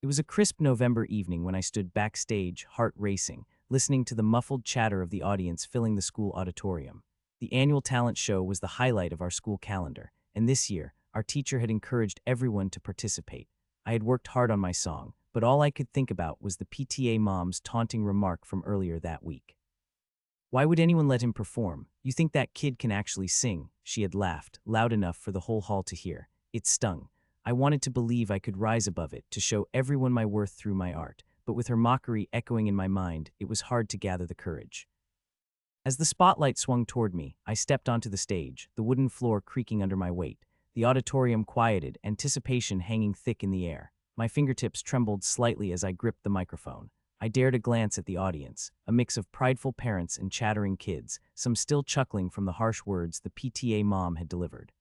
It was a crisp November evening when I stood backstage, heart racing, listening to the muffled chatter of the audience filling the school auditorium. The annual talent show was the highlight of our school calendar, and this year, our teacher had encouraged everyone to participate. I had worked hard on my song, but all I could think about was the PTA mom's taunting remark from earlier that week. "Why would anyone let him perform? You think that kid can actually sing?" She had laughed, loud enough for the whole hall to hear. It stung. I wanted to believe I could rise above it, to show everyone my worth through my art, but with her mockery echoing in my mind, it was hard to gather the courage. As the spotlight swung toward me, I stepped onto the stage, the wooden floor creaking under my weight. The auditorium quieted, anticipation hanging thick in the air. My fingertips trembled slightly as I gripped the microphone. I dared a glance at the audience, a mix of prideful parents and chattering kids, some still chuckling from the harsh words the PTA mom had delivered.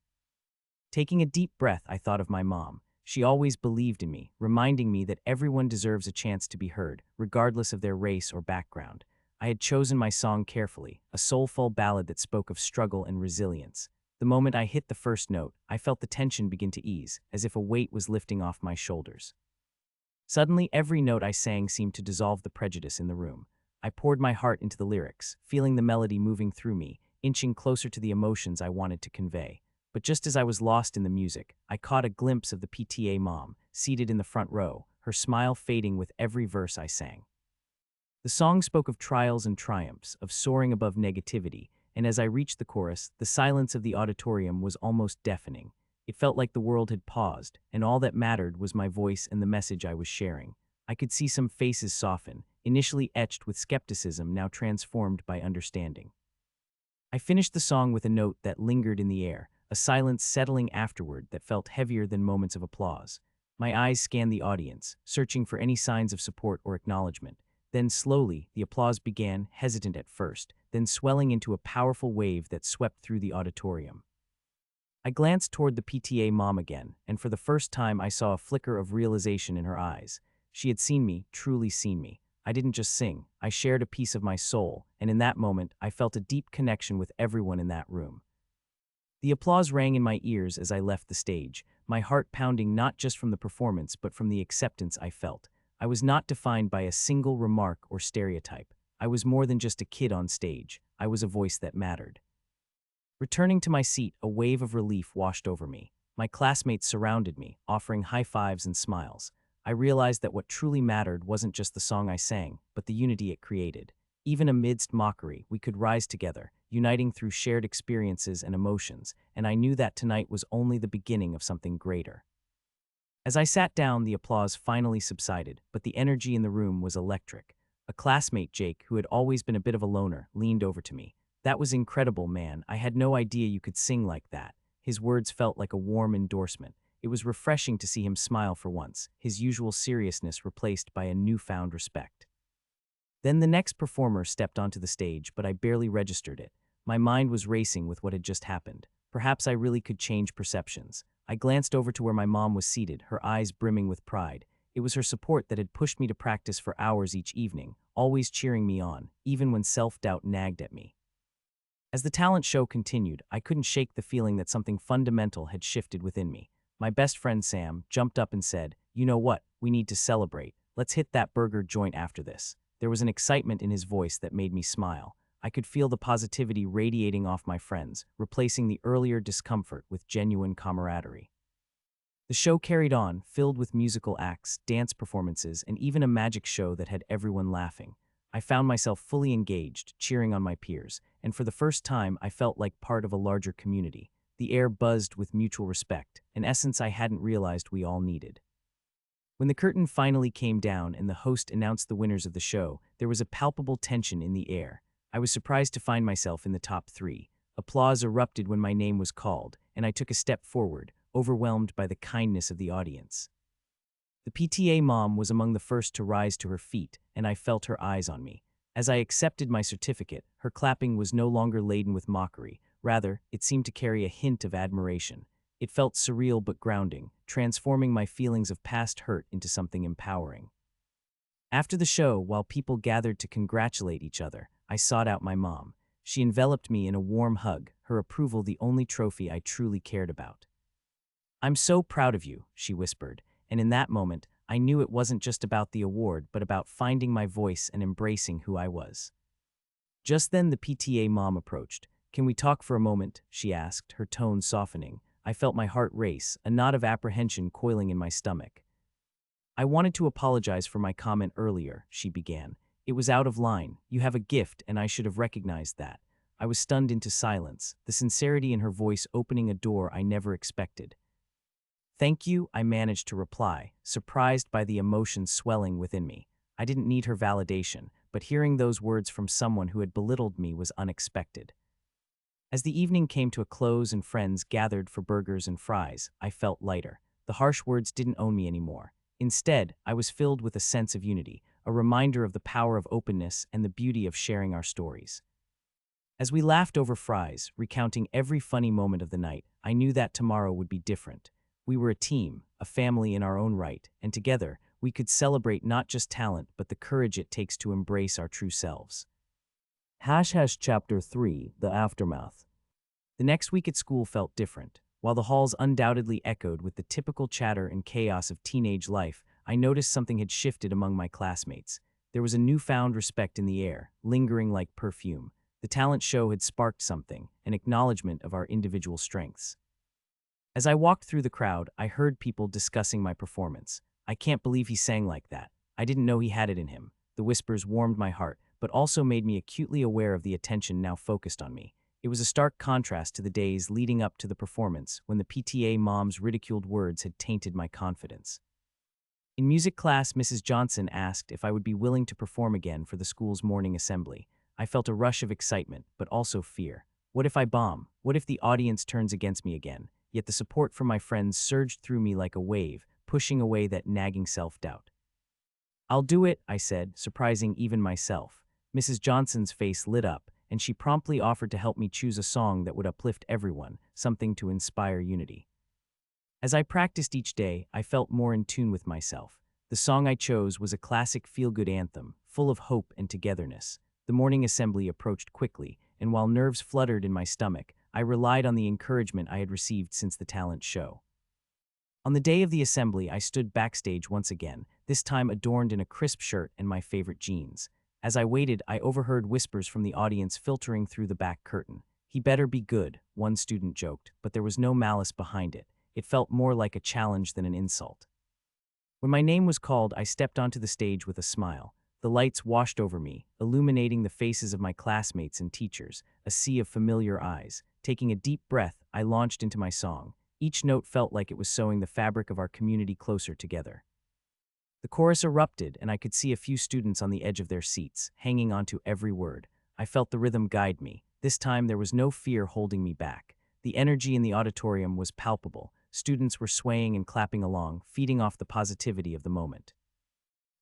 Taking a deep breath, I thought of my mom. She always believed in me, reminding me that everyone deserves a chance to be heard, regardless of their race or background. I had chosen my song carefully, a soulful ballad that spoke of struggle and resilience. The moment I hit the first note, I felt the tension begin to ease, as if a weight was lifting off my shoulders. Suddenly, every note I sang seemed to dissolve the prejudice in the room. I poured my heart into the lyrics, feeling the melody moving through me, inching closer to the emotions I wanted to convey. But just as I was lost in the music, I caught a glimpse of the PTA mom, seated in the front row, her smile fading with every verse I sang. The song spoke of trials and triumphs, of soaring above negativity, and as I reached the chorus, the silence of the auditorium was almost deafening. It felt like the world had paused, and all that mattered was my voice and the message I was sharing. I could see some faces soften, initially etched with skepticism, now transformed by understanding. I finished the song with a note that lingered in the air, a silence settling afterward that felt heavier than moments of applause. My eyes scanned the audience, searching for any signs of support or acknowledgement. Then slowly, the applause began, hesitant at first, then swelling into a powerful wave that swept through the auditorium. I glanced toward the PTA mom again, and for the first time I saw a flicker of realization in her eyes. She had seen me, truly seen me. I didn't just sing, I shared a piece of my soul, and in that moment, I felt a deep connection with everyone in that room. The applause rang in my ears as I left the stage, my heart pounding not just from the performance but from the acceptance I felt. I was not defined by a single remark or stereotype. I was more than just a kid on stage. I was a voice that mattered. Returning to my seat, a wave of relief washed over me. My classmates surrounded me, offering high fives and smiles. I realized that what truly mattered wasn't just the song I sang, but the unity it created. Even amidst mockery, we could rise together, uniting through shared experiences and emotions, and I knew that tonight was only the beginning of something greater. As I sat down, the applause finally subsided, but the energy in the room was electric. A classmate, Jake, who had always been a bit of a loner, leaned over to me. "That was incredible, man. I had no idea you could sing like that." His words felt like a warm endorsement. It was refreshing to see him smile for once, his usual seriousness replaced by a newfound respect. Then the next performer stepped onto the stage, but I barely registered it. My mind was racing with what had just happened. Perhaps I really could change perceptions. I glanced over to where my mom was seated, her eyes brimming with pride. It was her support that had pushed me to practice for hours each evening, always cheering me on, even when self-doubt nagged at me. As the talent show continued, I couldn't shake the feeling that something fundamental had shifted within me. My best friend Sam jumped up and said, "You know what? We need to celebrate. Let's hit that burger joint after this." There was an excitement in his voice that made me smile. I could feel the positivity radiating off my friends, replacing the earlier discomfort with genuine camaraderie. The show carried on, filled with musical acts, dance performances, and even a magic show that had everyone laughing. I found myself fully engaged, cheering on my peers, and for the first time I felt like part of a larger community. The air buzzed with mutual respect, an essence I hadn't realized we all needed. When the curtain finally came down and the host announced the winners of the show, there was a palpable tension in the air. I was surprised to find myself in the top 3. Applause erupted when my name was called, and I took a step forward, overwhelmed by the kindness of the audience. The PTA mom was among the first to rise to her feet, and I felt her eyes on me. As I accepted my certificate, her clapping was no longer laden with mockery. Rather, it seemed to carry a hint of admiration. It felt surreal but grounding, transforming my feelings of past hurt into something empowering. After the show, while people gathered to congratulate each other, I sought out my mom. She enveloped me in a warm hug, her approval the only trophy I truly cared about. "I'm so proud of you," she whispered, and in that moment, I knew it wasn't just about the award, but about finding my voice and embracing who I was. Just then the PTA mom approached. "Can we talk for a moment?" she asked, her tone softening. I felt my heart race, a knot of apprehension coiling in my stomach. "I wanted to apologize for my comment earlier," she began. "It was out of line. You have a gift, and I should have recognized that." I was stunned into silence, the sincerity in her voice opening a door I never expected. "Thank you," I managed to reply, surprised by the emotion swelling within me. I didn't need her validation, but hearing those words from someone who had belittled me was unexpected. As the evening came to a close and friends gathered for burgers and fries, I felt lighter. The harsh words didn't own me anymore. Instead, I was filled with a sense of unity, a reminder of the power of openness and the beauty of sharing our stories. As we laughed over fries, recounting every funny moment of the night, I knew that tomorrow would be different. We were a team, a family in our own right, and together, we could celebrate not just talent but the courage it takes to embrace our true selves. Chapter 3, The Aftermath. The next week at school felt different. While the halls undoubtedly echoed with the typical chatter and chaos of teenage life, I noticed something had shifted among my classmates. There was a newfound respect in the air, lingering like perfume. The talent show had sparked something, an acknowledgement of our individual strengths. As I walked through the crowd, I heard people discussing my performance. "I can't believe he sang like that. I didn't know he had it in him." The whispers warmed my heart, but also made me acutely aware of the attention now focused on me. It was a stark contrast to the days leading up to the performance, when the PTA mom's ridiculed words had tainted my confidence. In music class, Mrs. Johnson asked if I would be willing to perform again for the school's morning assembly. I felt a rush of excitement, but also fear. What if I bomb? What if the audience turns against me again? Yet the support from my friends surged through me like a wave, pushing away that nagging self-doubt. "I'll do it," I said, surprising even myself. Mrs. Johnson's face lit up, and she promptly offered to help me choose a song that would uplift everyone, something to inspire unity. As I practiced each day, I felt more in tune with myself. The song I chose was a classic feel-good anthem, full of hope and togetherness. The morning assembly approached quickly, and while nerves fluttered in my stomach, I relied on the encouragement I had received since the talent show. On the day of the assembly, I stood backstage once again, this time adorned in a crisp shirt and my favorite jeans. As I waited, I overheard whispers from the audience filtering through the back curtain. "He better be good," one student joked, but there was no malice behind it. It felt more like a challenge than an insult. When my name was called, I stepped onto the stage with a smile. The lights washed over me, illuminating the faces of my classmates and teachers, a sea of familiar eyes. Taking a deep breath, I launched into my song. Each note felt like it was sewing the fabric of our community closer together. The chorus erupted, and I could see a few students on the edge of their seats, hanging onto every word. I felt the rhythm guide me. This time there was no fear holding me back. The energy in the auditorium was palpable. Students were swaying and clapping along, feeding off the positivity of the moment.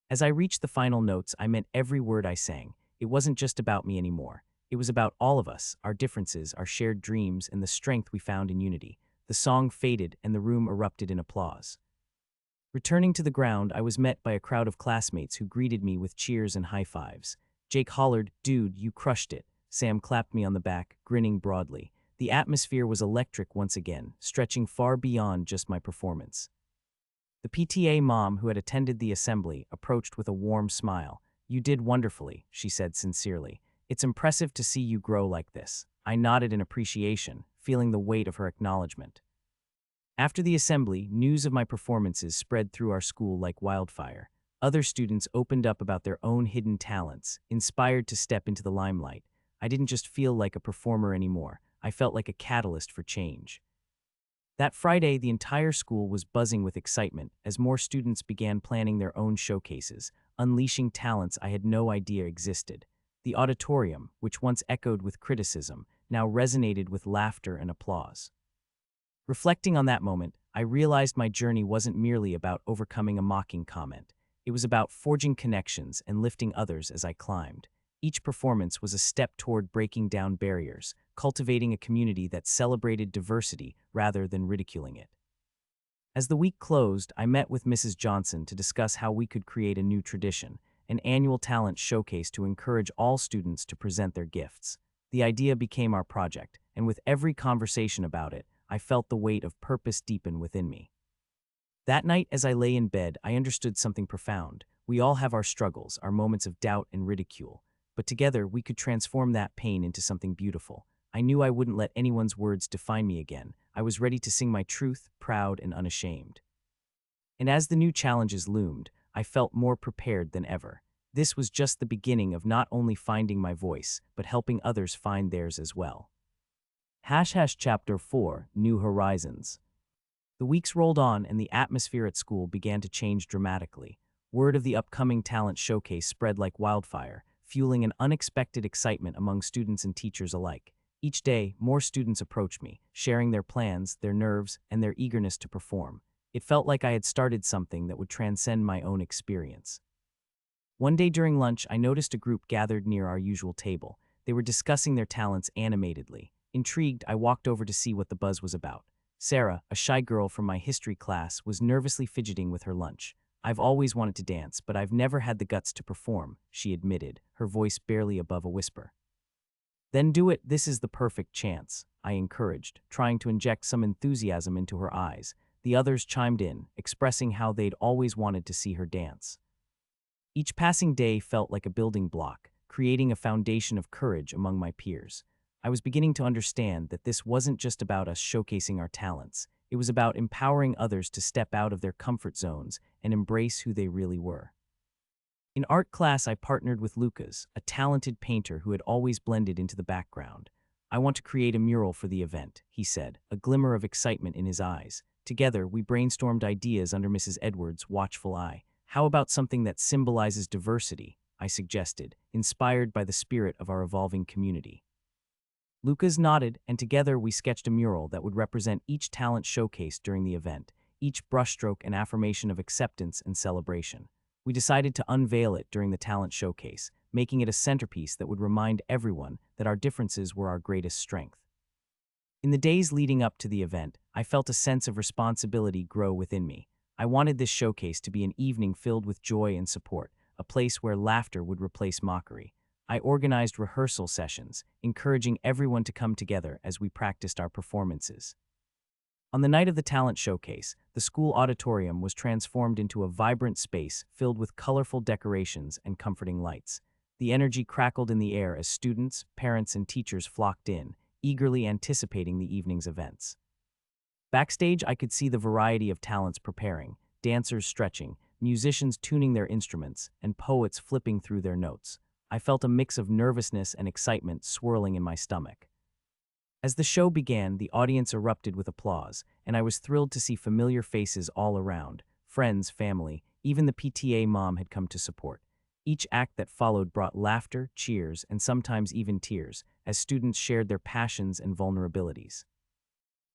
As I reached the final notes, I meant every word I sang. It wasn't just about me anymore. It was about all of us, our differences, our shared dreams, and the strength we found in unity. The song faded, and the room erupted in applause. Returning to the ground, I was met by a crowd of classmates who greeted me with cheers and high fives. Jake hollered, "Dude, you crushed it." Sam clapped me on the back, grinning broadly. The atmosphere was electric once again, stretching far beyond just my performance. The PTA mom who had attended the assembly approached with a warm smile. "You did wonderfully," she said sincerely. "It's impressive to see you grow like this." I nodded in appreciation, feeling the weight of her acknowledgement. After the assembly, news of my performances spread through our school like wildfire. Other students opened up about their own hidden talents, inspired to step into the limelight. I didn't just feel like a performer anymore. I felt like a catalyst for change. That Friday, the entire school was buzzing with excitement as more students began planning their own showcases, unleashing talents I had no idea existed. The auditorium, which once echoed with criticism, now resonated with laughter and applause. Reflecting on that moment, I realized my journey wasn't merely about overcoming a mocking comment. It was about forging connections and lifting others as I climbed. Each performance was a step toward breaking down barriers, cultivating a community that celebrated diversity rather than ridiculing it. As the week closed, I met with Mrs. Johnson to discuss how we could create a new tradition, an annual talent showcase to encourage all students to present their gifts. The idea became our project, and with every conversation about it, I felt the weight of purpose deepen within me. That night, as I lay in bed, I understood something profound. We all have our struggles, our moments of doubt and ridicule, but together we could transform that pain into something beautiful. I knew I wouldn't let anyone's words define me again. I was ready to sing my truth, proud and unashamed. And as the new challenges loomed, I felt more prepared than ever. This was just the beginning of not only finding my voice, but helping others find theirs as well. Chapter 4, New Horizons. The weeks rolled on and the atmosphere at school began to change dramatically. Word of the upcoming talent showcase spread like wildfire, fueling an unexpected excitement among students and teachers alike. Each day, more students approached me, sharing their plans, their nerves, and their eagerness to perform. It felt like I had started something that would transcend my own experience. One day during lunch, I noticed a group gathered near our usual table. They were discussing their talents animatedly. Intrigued, I walked over to see what the buzz was about. Sarah, a shy girl from my history class, was nervously fidgeting with her lunch. "I've always wanted to dance, but I've never had the guts to perform," she admitted, her voice barely above a whisper. "Then do it, this is the perfect chance," I encouraged, trying to inject some enthusiasm into her eyes. The others chimed in, expressing how they'd always wanted to see her dance. Each passing day felt like a building block, creating a foundation of courage among my peers. I was beginning to understand that this wasn't just about us showcasing our talents. It was about empowering others to step out of their comfort zones and embrace who they really were. In art class, I partnered with Lucas, a talented painter who had always blended into the background. "I want to create a mural for the event," he said, a glimmer of excitement in his eyes. Together, we brainstormed ideas under Mrs. Edwards' watchful eye. "How about something that symbolizes diversity?" I suggested, inspired by the spirit of our evolving community. Lucas nodded, and together we sketched a mural that would represent each talent showcased during the event, each brushstroke an affirmation of acceptance and celebration. We decided to unveil it during the talent showcase, making it a centerpiece that would remind everyone that our differences were our greatest strength. In the days leading up to the event, I felt a sense of responsibility grow within me. I wanted this showcase to be an evening filled with joy and support, a place where laughter would replace mockery. I organized rehearsal sessions, encouraging everyone to come together as we practiced our performances. On the night of the talent showcase, the school auditorium was transformed into a vibrant space filled with colorful decorations and comforting lights. The energy crackled in the air as students, parents, and teachers flocked in, eagerly anticipating the evening's events. Backstage, I could see the variety of talents preparing, dancers stretching, musicians tuning their instruments, and poets flipping through their notes. I felt a mix of nervousness and excitement swirling in my stomach. As the show began, the audience erupted with applause, and I was thrilled to see familiar faces all around. Friends, family, even the PTA mom had come to support. Each act that followed brought laughter, cheers, and sometimes even tears, as students shared their passions and vulnerabilities.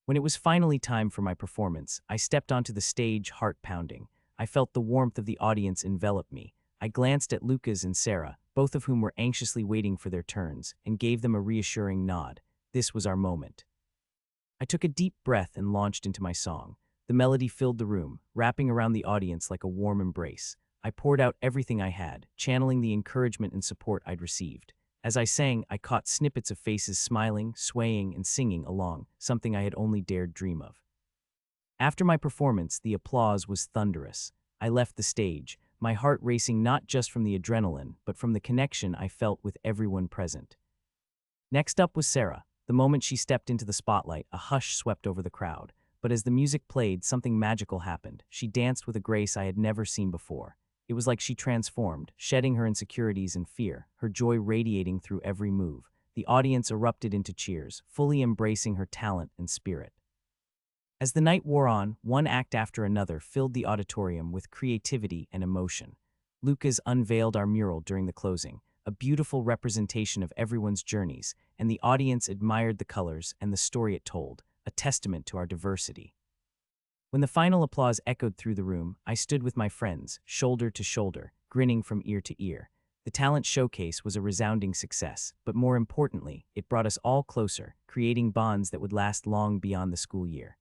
When it was finally time for my performance, I stepped onto the stage, heart pounding. I felt the warmth of the audience envelop me. I glanced at Lucas and Sarah, both of whom were anxiously waiting for their turns, and gave them a reassuring nod. This was our moment. I took a deep breath and launched into my song. The melody filled the room, wrapping around the audience like a warm embrace. I poured out everything I had, channeling the encouragement and support I'd received. As I sang, I caught snippets of faces smiling, swaying, and singing along, something I had only dared dream of. After my performance, the applause was thunderous. I left the stage, my heart racing not just from the adrenaline, but from the connection I felt with everyone present. Next up was Sarah. The moment she stepped into the spotlight, a hush swept over the crowd. But as the music played, something magical happened. She danced with a grace I had never seen before. It was like she transformed, shedding her insecurities and fear, her joy radiating through every move. The audience erupted into cheers, fully embracing her talent and spirit. As the night wore on, one act after another filled the auditorium with creativity and emotion. Lucas unveiled our mural during the closing, a beautiful representation of everyone's journeys, and the audience admired the colors and the story it told, a testament to our diversity. When the final applause echoed through the room, I stood with my friends, shoulder to shoulder, grinning from ear to ear. The talent showcase was a resounding success, but more importantly, it brought us all closer, creating bonds that would last long beyond the school year.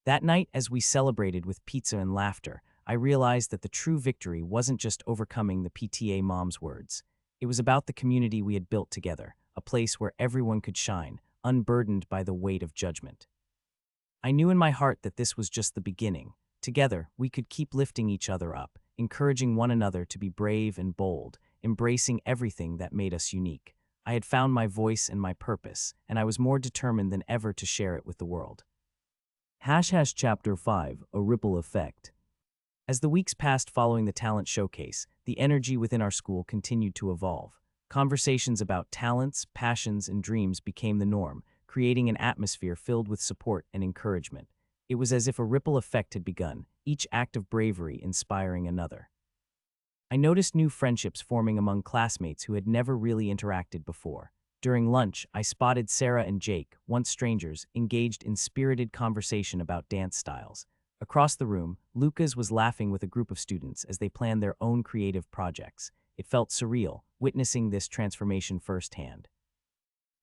That night, as we celebrated with pizza and laughter, I realized that the true victory wasn't just overcoming the PTA mom's words. It was about the community we had built together, a place where everyone could shine, unburdened by the weight of judgment. I knew in my heart that this was just the beginning. Together, we could keep lifting each other up, encouraging one another to be brave and bold, embracing everything that made us unique. I had found my voice and my purpose, and I was more determined than ever to share it with the world. Chapter 5, A Ripple Effect. As the weeks passed following the talent showcase, the energy within our school continued to evolve. Conversations about talents, passions, and dreams became the norm, creating an atmosphere filled with support and encouragement. It was as if a ripple effect had begun, each act of bravery inspiring another. I noticed new friendships forming among classmates who had never really interacted before. During lunch, I spotted Sarah and Jake, once strangers, engaged in spirited conversation about dance styles. Across the room, Lucas was laughing with a group of students as they planned their own creative projects. It felt surreal, witnessing this transformation firsthand.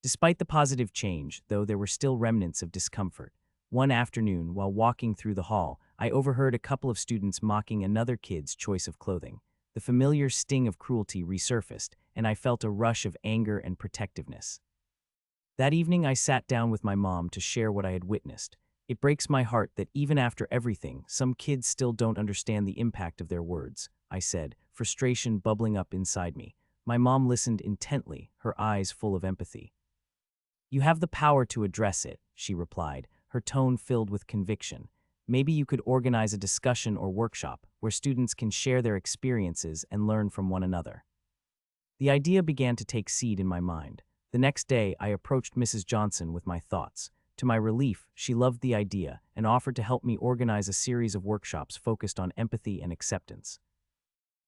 Despite the positive change, though, there were still remnants of discomfort. One afternoon, while walking through the hall, I overheard a couple of students mocking another kid's choice of clothing. The familiar sting of cruelty resurfaced, and I felt a rush of anger and protectiveness. That evening, I sat down with my mom to share what I had witnessed. It breaks my heart that even after everything, some kids still don't understand the impact of their words, I said, frustration bubbling up inside me. My mom listened intently, her eyes full of empathy. "You have the power to address it," she replied, her tone filled with conviction. "Maybe you could organize a discussion or workshop where students can share their experiences and learn from one another." The idea began to take seed in my mind. The next day, I approached Mrs. Johnson with my thoughts. To my relief, she loved the idea and offered to help me organize a series of workshops focused on empathy and acceptance.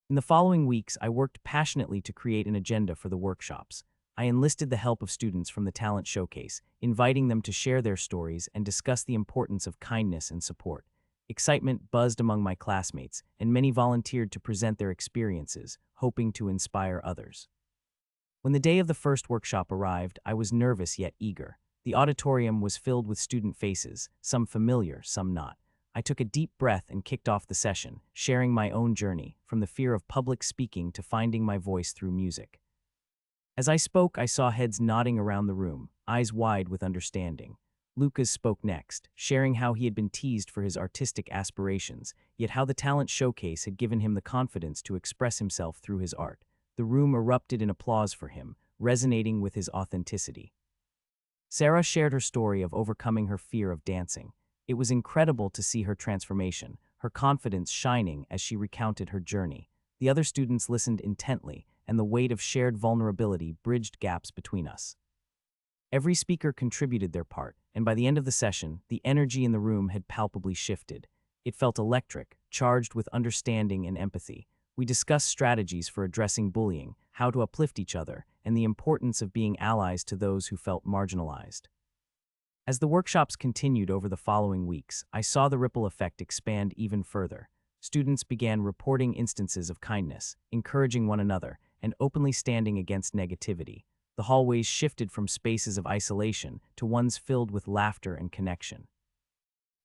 In the following weeks, I worked passionately to create an agenda for the workshops. I enlisted the help of students from the talent showcase, inviting them to share their stories and discuss the importance of kindness and support. Excitement buzzed among my classmates, and many volunteered to present their experiences, hoping to inspire others. When the day of the first workshop arrived, I was nervous yet eager. The auditorium was filled with student faces, some familiar, some not. I took a deep breath and kicked off the session, sharing my own journey, from the fear of public speaking to finding my voice through music. As I spoke, I saw heads nodding around the room, eyes wide with understanding. Lucas spoke next, sharing how he had been teased for his artistic aspirations, yet how the talent showcase had given him the confidence to express himself through his art. The room erupted in applause for him, resonating with his authenticity. Sarah shared her story of overcoming her fear of dancing. It was incredible to see her transformation, her confidence shining as she recounted her journey. The other students listened intently, and the weight of shared vulnerability bridged gaps between us. Every speaker contributed their part, and by the end of the session, the energy in the room had palpably shifted. It felt electric, charged with understanding and empathy. We discussed strategies for addressing bullying, how to uplift each other, and the importance of being allies to those who felt marginalized. As the workshops continued over the following weeks, I saw the ripple effect expand even further. Students began reporting instances of kindness, encouraging one another, and openly standing against negativity. The hallways shifted from spaces of isolation to ones filled with laughter and connection.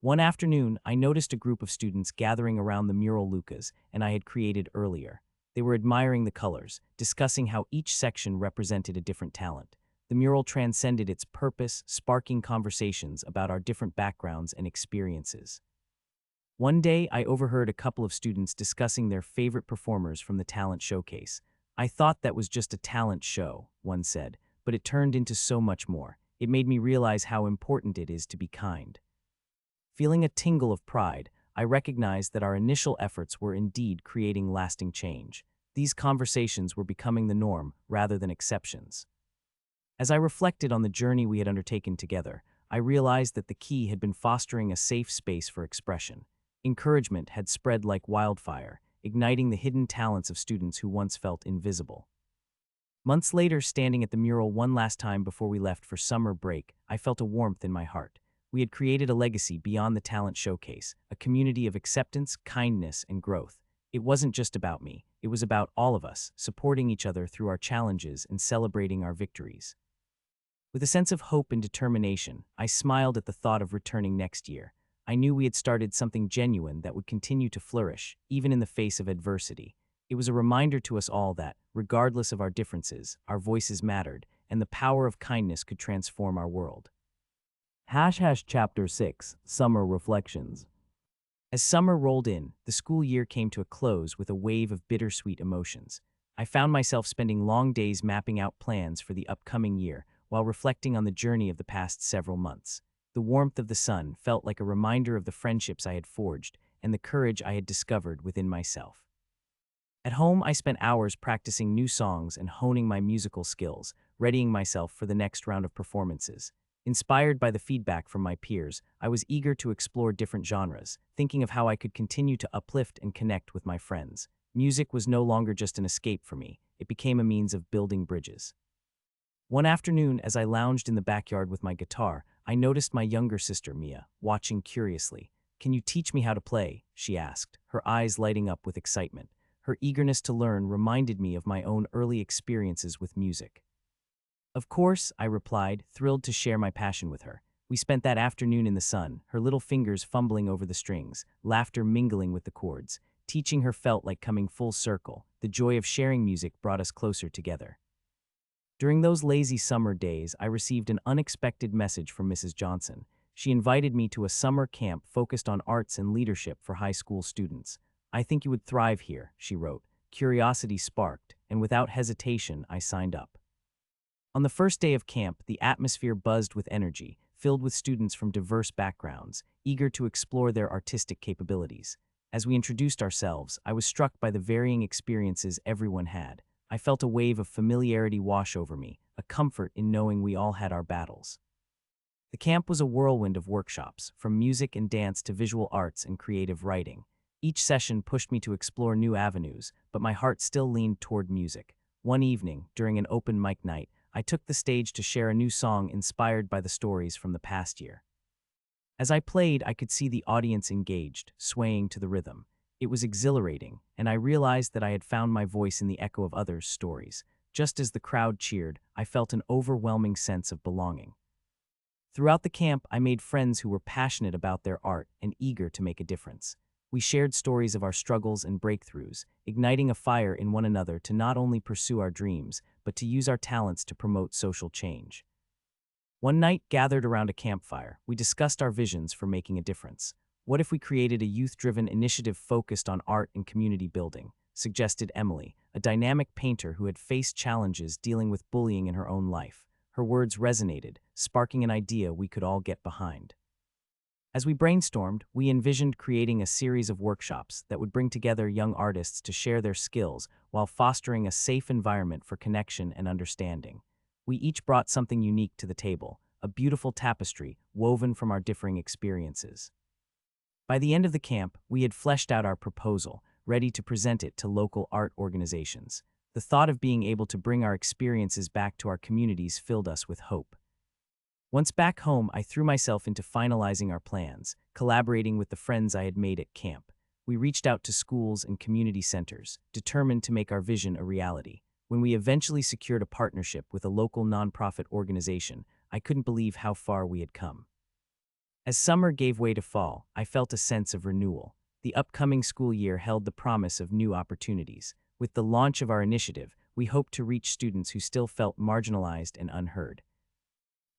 One afternoon, I noticed a group of students gathering around the mural Lucas and I had created earlier. They were admiring the colors, discussing how each section represented a different talent. The mural transcended its purpose, sparking conversations about our different backgrounds and experiences. One day, I overheard a couple of students discussing their favorite performers from the talent showcase. "I thought that was just a talent show," one said, "but it turned into so much more. It made me realize how important it is to be kind." Feeling a tingle of pride, I recognized that our initial efforts were indeed creating lasting change. These conversations were becoming the norm rather than exceptions. As I reflected on the journey we had undertaken together, I realized that the key had been fostering a safe space for expression. Encouragement had spread like wildfire, igniting the hidden talents of students who once felt invisible. Months later, standing at the mural one last time before we left for summer break, I felt a warmth in my heart. We had created a legacy beyond the talent showcase, a community of acceptance, kindness, and growth. It wasn't just about me, it was about all of us, supporting each other through our challenges and celebrating our victories. With a sense of hope and determination, I smiled at the thought of returning next year. I knew we had started something genuine that would continue to flourish, even in the face of adversity. It was a reminder to us all that, regardless of our differences, our voices mattered, and the power of kindness could transform our world. Chapter 6, Summer Reflections. As summer rolled in, the school year came to a close with a wave of bittersweet emotions. I found myself spending long days mapping out plans for the upcoming year while reflecting on the journey of the past several months. The warmth of the sun felt like a reminder of the friendships I had forged and the courage I had discovered within myself. At home, I spent hours practicing new songs and honing my musical skills, readying myself for the next round of performances. Inspired by the feedback from my peers, I was eager to explore different genres, thinking of how I could continue to uplift and connect with my friends. Music was no longer just an escape for me, it became a means of building bridges. One afternoon, as I lounged in the backyard with my guitar, I noticed my younger sister, Mia, watching curiously. "Can you teach me how to play?" she asked, her eyes lighting up with excitement. Her eagerness to learn reminded me of my own early experiences with music. "Of course," I replied, thrilled to share my passion with her. We spent that afternoon in the sun, her little fingers fumbling over the strings, laughter mingling with the chords. Teaching her felt like coming full circle. The joy of sharing music brought us closer together. During those lazy summer days, I received an unexpected message from Mrs. Johnson. She invited me to a summer camp focused on arts and leadership for high school students. "I think you would thrive here," she wrote. Curiosity sparked, and without hesitation, I signed up. On the first day of camp, the atmosphere buzzed with energy, filled with students from diverse backgrounds, eager to explore their artistic capabilities. As we introduced ourselves, I was struck by the varying experiences everyone had. I felt a wave of familiarity wash over me, a comfort in knowing we all had our battles. The camp was a whirlwind of workshops, from music and dance to visual arts and creative writing. Each session pushed me to explore new avenues, but my heart still leaned toward music. One evening, during an open mic night, I took the stage to share a new song inspired by the stories from the past year. As I played, I could see the audience engaged, swaying to the rhythm. It was exhilarating, and I realized that I had found my voice in the echo of others' stories. Just as the crowd cheered, I felt an overwhelming sense of belonging. Throughout the camp, I made friends who were passionate about their art and eager to make a difference. We shared stories of our struggles and breakthroughs, igniting a fire in one another to not only pursue our dreams, but to use our talents to promote social change. One night, gathered around a campfire, we discussed our visions for making a difference. "What if we created a youth-driven initiative focused on art and community building?" suggested Emily, a dynamic painter who had faced challenges dealing with bullying in her own life. Her words resonated, sparking an idea we could all get behind. As we brainstormed, we envisioned creating a series of workshops that would bring together young artists to share their skills while fostering a safe environment for connection and understanding. We each brought something unique to the table, a beautiful tapestry woven from our differing experiences. By the end of the camp, we had fleshed out our proposal, ready to present it to local art organizations. The thought of being able to bring our experiences back to our communities filled us with hope. Once back home, I threw myself into finalizing our plans, collaborating with the friends I had made at camp. We reached out to schools and community centers, determined to make our vision a reality. When we eventually secured a partnership with a local nonprofit organization, I couldn't believe how far we had come. As summer gave way to fall, I felt a sense of renewal. The upcoming school year held the promise of new opportunities. With the launch of our initiative, we hoped to reach students who still felt marginalized and unheard.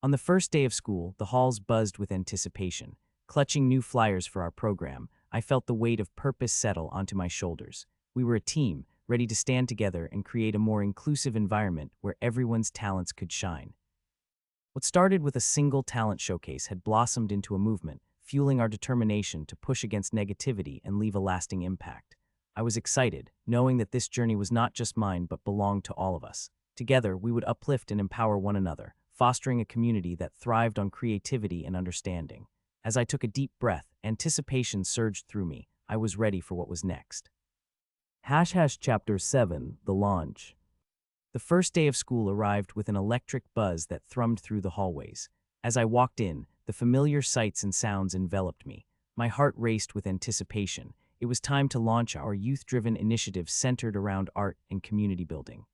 On the first day of school, the halls buzzed with anticipation. Clutching new flyers for our program, I felt the weight of purpose settle onto my shoulders. We were a team, ready to stand together and create a more inclusive environment where everyone's talents could shine. What started with a single talent showcase had blossomed into a movement, fueling our determination to push against negativity and leave a lasting impact. I was excited, knowing that this journey was not just mine but belonged to all of us. Together, we would uplift and empower one another, fostering a community that thrived on creativity and understanding. As I took a deep breath, anticipation surged through me. I was ready for what was next. Chapter 7, The Launch. The first day of school arrived with an electric buzz that thrummed through the hallways. As I walked in, the familiar sights and sounds enveloped me. My heart raced with anticipation. It was time to launch our youth-driven initiative centered around art and community building.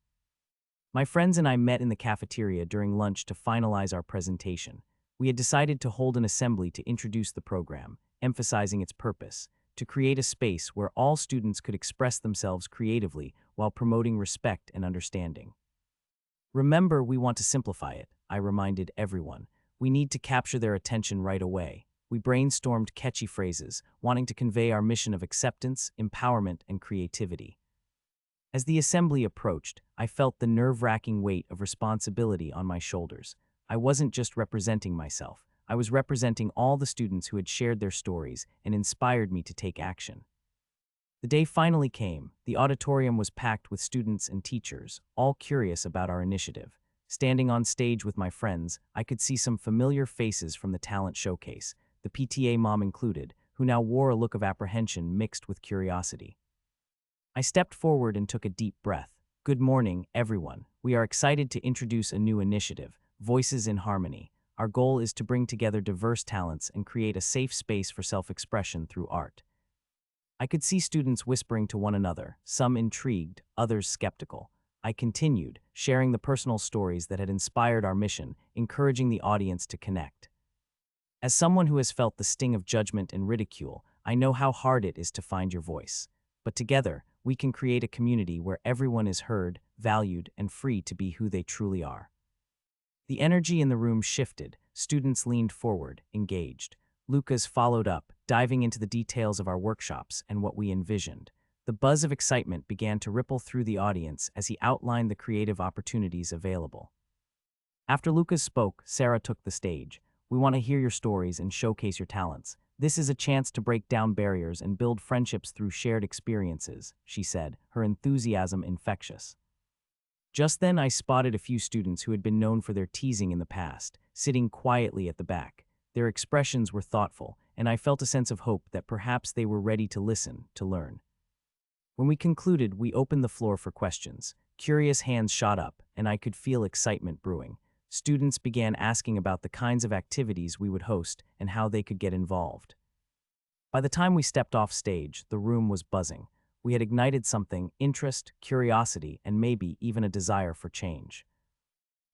My friends and I met in the cafeteria during lunch to finalize our presentation. We had decided to hold an assembly to introduce the program, emphasizing its purpose, to create a space where all students could express themselves creatively while promoting respect and understanding. "Remember, we want to simplify it," I reminded everyone. "We need to capture their attention right away." We brainstormed catchy phrases, wanting to convey our mission of acceptance, empowerment, and creativity. As the assembly approached, I felt the nerve-wracking weight of responsibility on my shoulders. I wasn't just representing myself, I was representing all the students who had shared their stories and inspired me to take action. The day finally came. The auditorium was packed with students and teachers, all curious about our initiative. Standing on stage with my friends, I could see some familiar faces from the talent showcase, the PTA mom included, who now wore a look of apprehension mixed with curiosity. I stepped forward and took a deep breath. Good morning, everyone. We are excited to introduce a new initiative, Voices in Harmony. Our goal is to bring together diverse talents and create a safe space for self-expression through art. I could see students whispering to one another, some intrigued, others skeptical. I continued, sharing the personal stories that had inspired our mission, encouraging the audience to connect. As someone who has felt the sting of judgment and ridicule, I know how hard it is to find your voice. But together, we can create a community where everyone is heard, valued, and free to be who they truly are. The energy in the room shifted. Students leaned forward, engaged. Lucas followed up, diving into the details of our workshops and what we envisioned. The buzz of excitement began to ripple through the audience as he outlined the creative opportunities available. After Lucas spoke, Sarah took the stage. We want to hear your stories and showcase your talents. This is a chance to break down barriers and build friendships through shared experiences, she said, her enthusiasm infectious. Just then I spotted a few students who had been known for their teasing in the past, sitting quietly at the back. Their expressions were thoughtful, and I felt a sense of hope that perhaps they were ready to listen, to learn. When we concluded, we opened the floor for questions. Curious hands shot up, and I could feel excitement brewing. Students began asking about the kinds of activities we would host and how they could get involved. By the time we stepped off stage, the room was buzzing. We had ignited something: interest, curiosity, and maybe even a desire for change.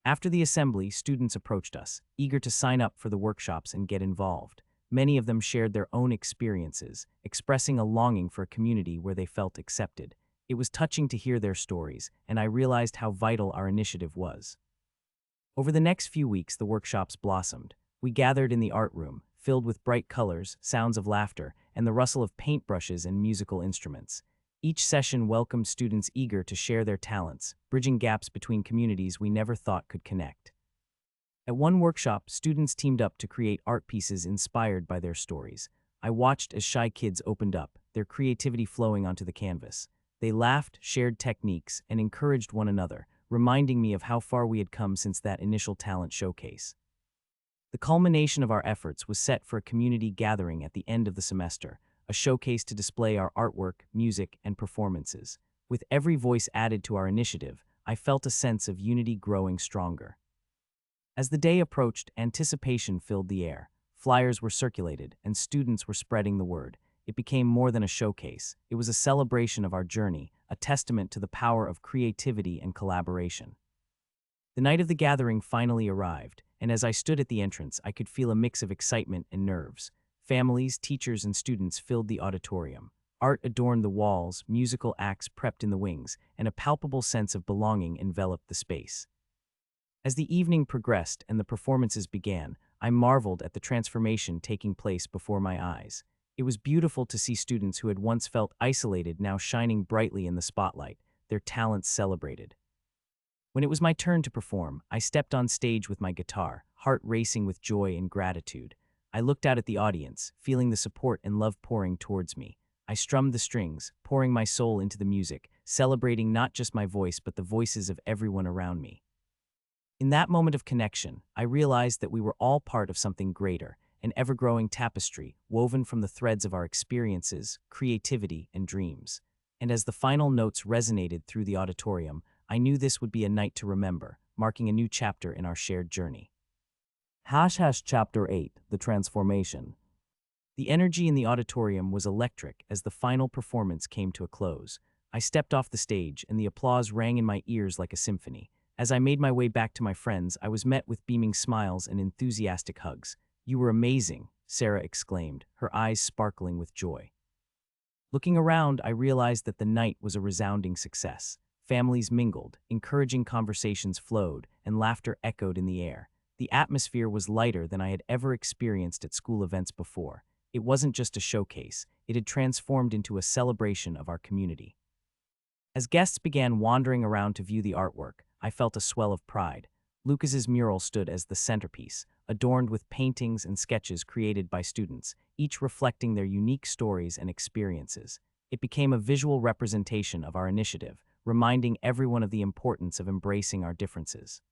After the assembly, students approached us, eager to sign up for the workshops and get involved. Many of them shared their own experiences, expressing a longing for a community where they felt accepted. It was touching to hear their stories, and I realized how vital our initiative was. Over the next few weeks, the workshops blossomed. We gathered in the art room, filled with bright colors, sounds of laughter, and the rustle of paintbrushes and musical instruments. Each session welcomed students eager to share their talents, bridging gaps between communities we never thought could connect. At one workshop, students teamed up to create art pieces inspired by their stories. I watched as shy kids opened up, their creativity flowing onto the canvas. They laughed, shared techniques, and encouraged one another, reminding me of how far we had come since that initial talent showcase. The culmination of our efforts was set for a community gathering at the end of the semester, a showcase to display our artwork, music, and performances. With every voice added to our initiative, I felt a sense of unity growing stronger. As the day approached, anticipation filled the air. Flyers were circulated, and students were spreading the word. It became more than a showcase. It was a celebration of our journey, a testament to the power of creativity and collaboration. The night of the gathering finally arrived, and as I stood at the entrance, I could feel a mix of excitement and nerves. Families, teachers, and students filled the auditorium. Art adorned the walls, musical acts prepped in the wings, and a palpable sense of belonging enveloped the space. As the evening progressed and the performances began, I marveled at the transformation taking place before my eyes. It was beautiful to see students who had once felt isolated now shining brightly in the spotlight, their talents celebrated. When it was my turn to perform, I stepped on stage with my guitar, heart racing with joy and gratitude. I looked out at the audience, feeling the support and love pouring towards me. I strummed the strings, pouring my soul into the music, celebrating not just my voice but the voices of everyone around me. In that moment of connection, I realized that we were all part of something greater, an ever-growing tapestry woven from the threads of our experiences, creativity, and dreams. And as the final notes resonated through the auditorium, I knew this would be a night to remember, marking a new chapter in our shared journey. Chapter 8, The Transformation. The energy in the auditorium was electric as the final performance came to a close. I stepped off the stage, and the applause rang in my ears like a symphony. As I made my way back to my friends, I was met with beaming smiles and enthusiastic hugs. "You were amazing," Sarah exclaimed, her eyes sparkling with joy. Looking around, I realized that the night was a resounding success. Families mingled, encouraging conversations flowed, and laughter echoed in the air. The atmosphere was lighter than I had ever experienced at school events before. It wasn't just a showcase, it had transformed into a celebration of our community. As guests began wandering around to view the artwork, I felt a swell of pride. Lucas's mural stood as the centerpiece, adorned with paintings and sketches created by students, each reflecting their unique stories and experiences. It became a visual representation of our initiative, reminding everyone of the importance of embracing our differences.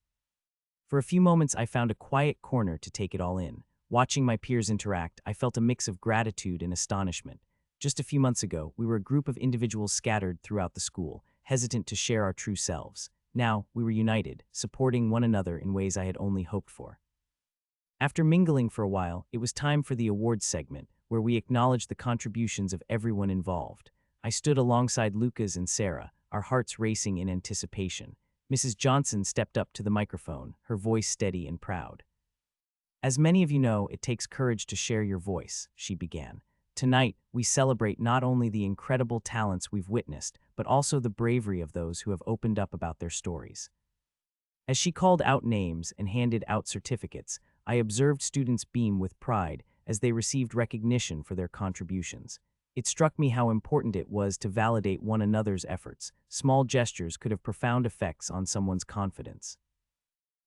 For a few moments, I found a quiet corner to take it all in. Watching my peers interact, I felt a mix of gratitude and astonishment. Just a few months ago, we were a group of individuals scattered throughout the school, hesitant to share our true selves. Now, we were united, supporting one another in ways I had only hoped for. After mingling for a while, it was time for the awards segment, where we acknowledged the contributions of everyone involved. I stood alongside Lucas and Sarah, our hearts racing in anticipation. Mrs. Johnson stepped up to the microphone, her voice steady and proud. "As many of you know, it takes courage to share your voice," she began. "Tonight, we celebrate not only the incredible talents we've witnessed, but also the bravery of those who have opened up about their stories." As she called out names and handed out certificates, I observed students beam with pride as they received recognition for their contributions. It struck me how important it was to validate one another's efforts. Small gestures could have profound effects on someone's confidence.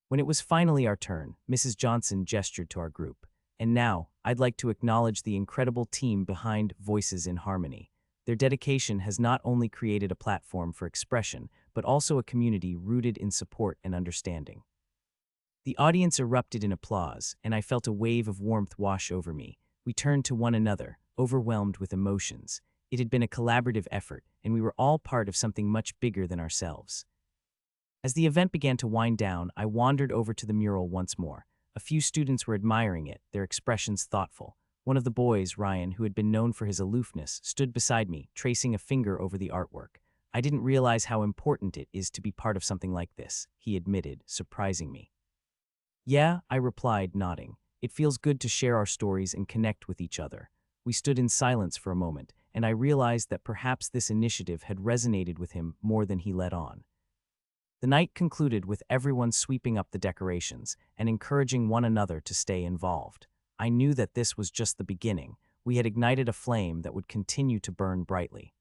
When it was finally our turn, Mrs. Johnson gestured to our group. "And now, I'd like to acknowledge the incredible team behind Voices in Harmony. Their dedication has not only created a platform for expression, but also a community rooted in support and understanding." The audience erupted in applause, and I felt a wave of warmth wash over me. We turned to one another, overwhelmed with emotions. It had been a collaborative effort, and we were all part of something much bigger than ourselves. As the event began to wind down, I wandered over to the mural once more. A few students were admiring it, their expressions thoughtful. One of the boys, Ryan, who had been known for his aloofness, stood beside me, tracing a finger over the artwork. "I didn't realize how important it is to be part of something like this," he admitted, surprising me. "Yeah," I replied, nodding. "It feels good to share our stories and connect with each other." We stood in silence for a moment, and I realized that perhaps this initiative had resonated with him more than he let on. The night concluded with everyone sweeping up the decorations and encouraging one another to stay involved. I knew that this was just the beginning. We had ignited a flame that would continue to burn brightly.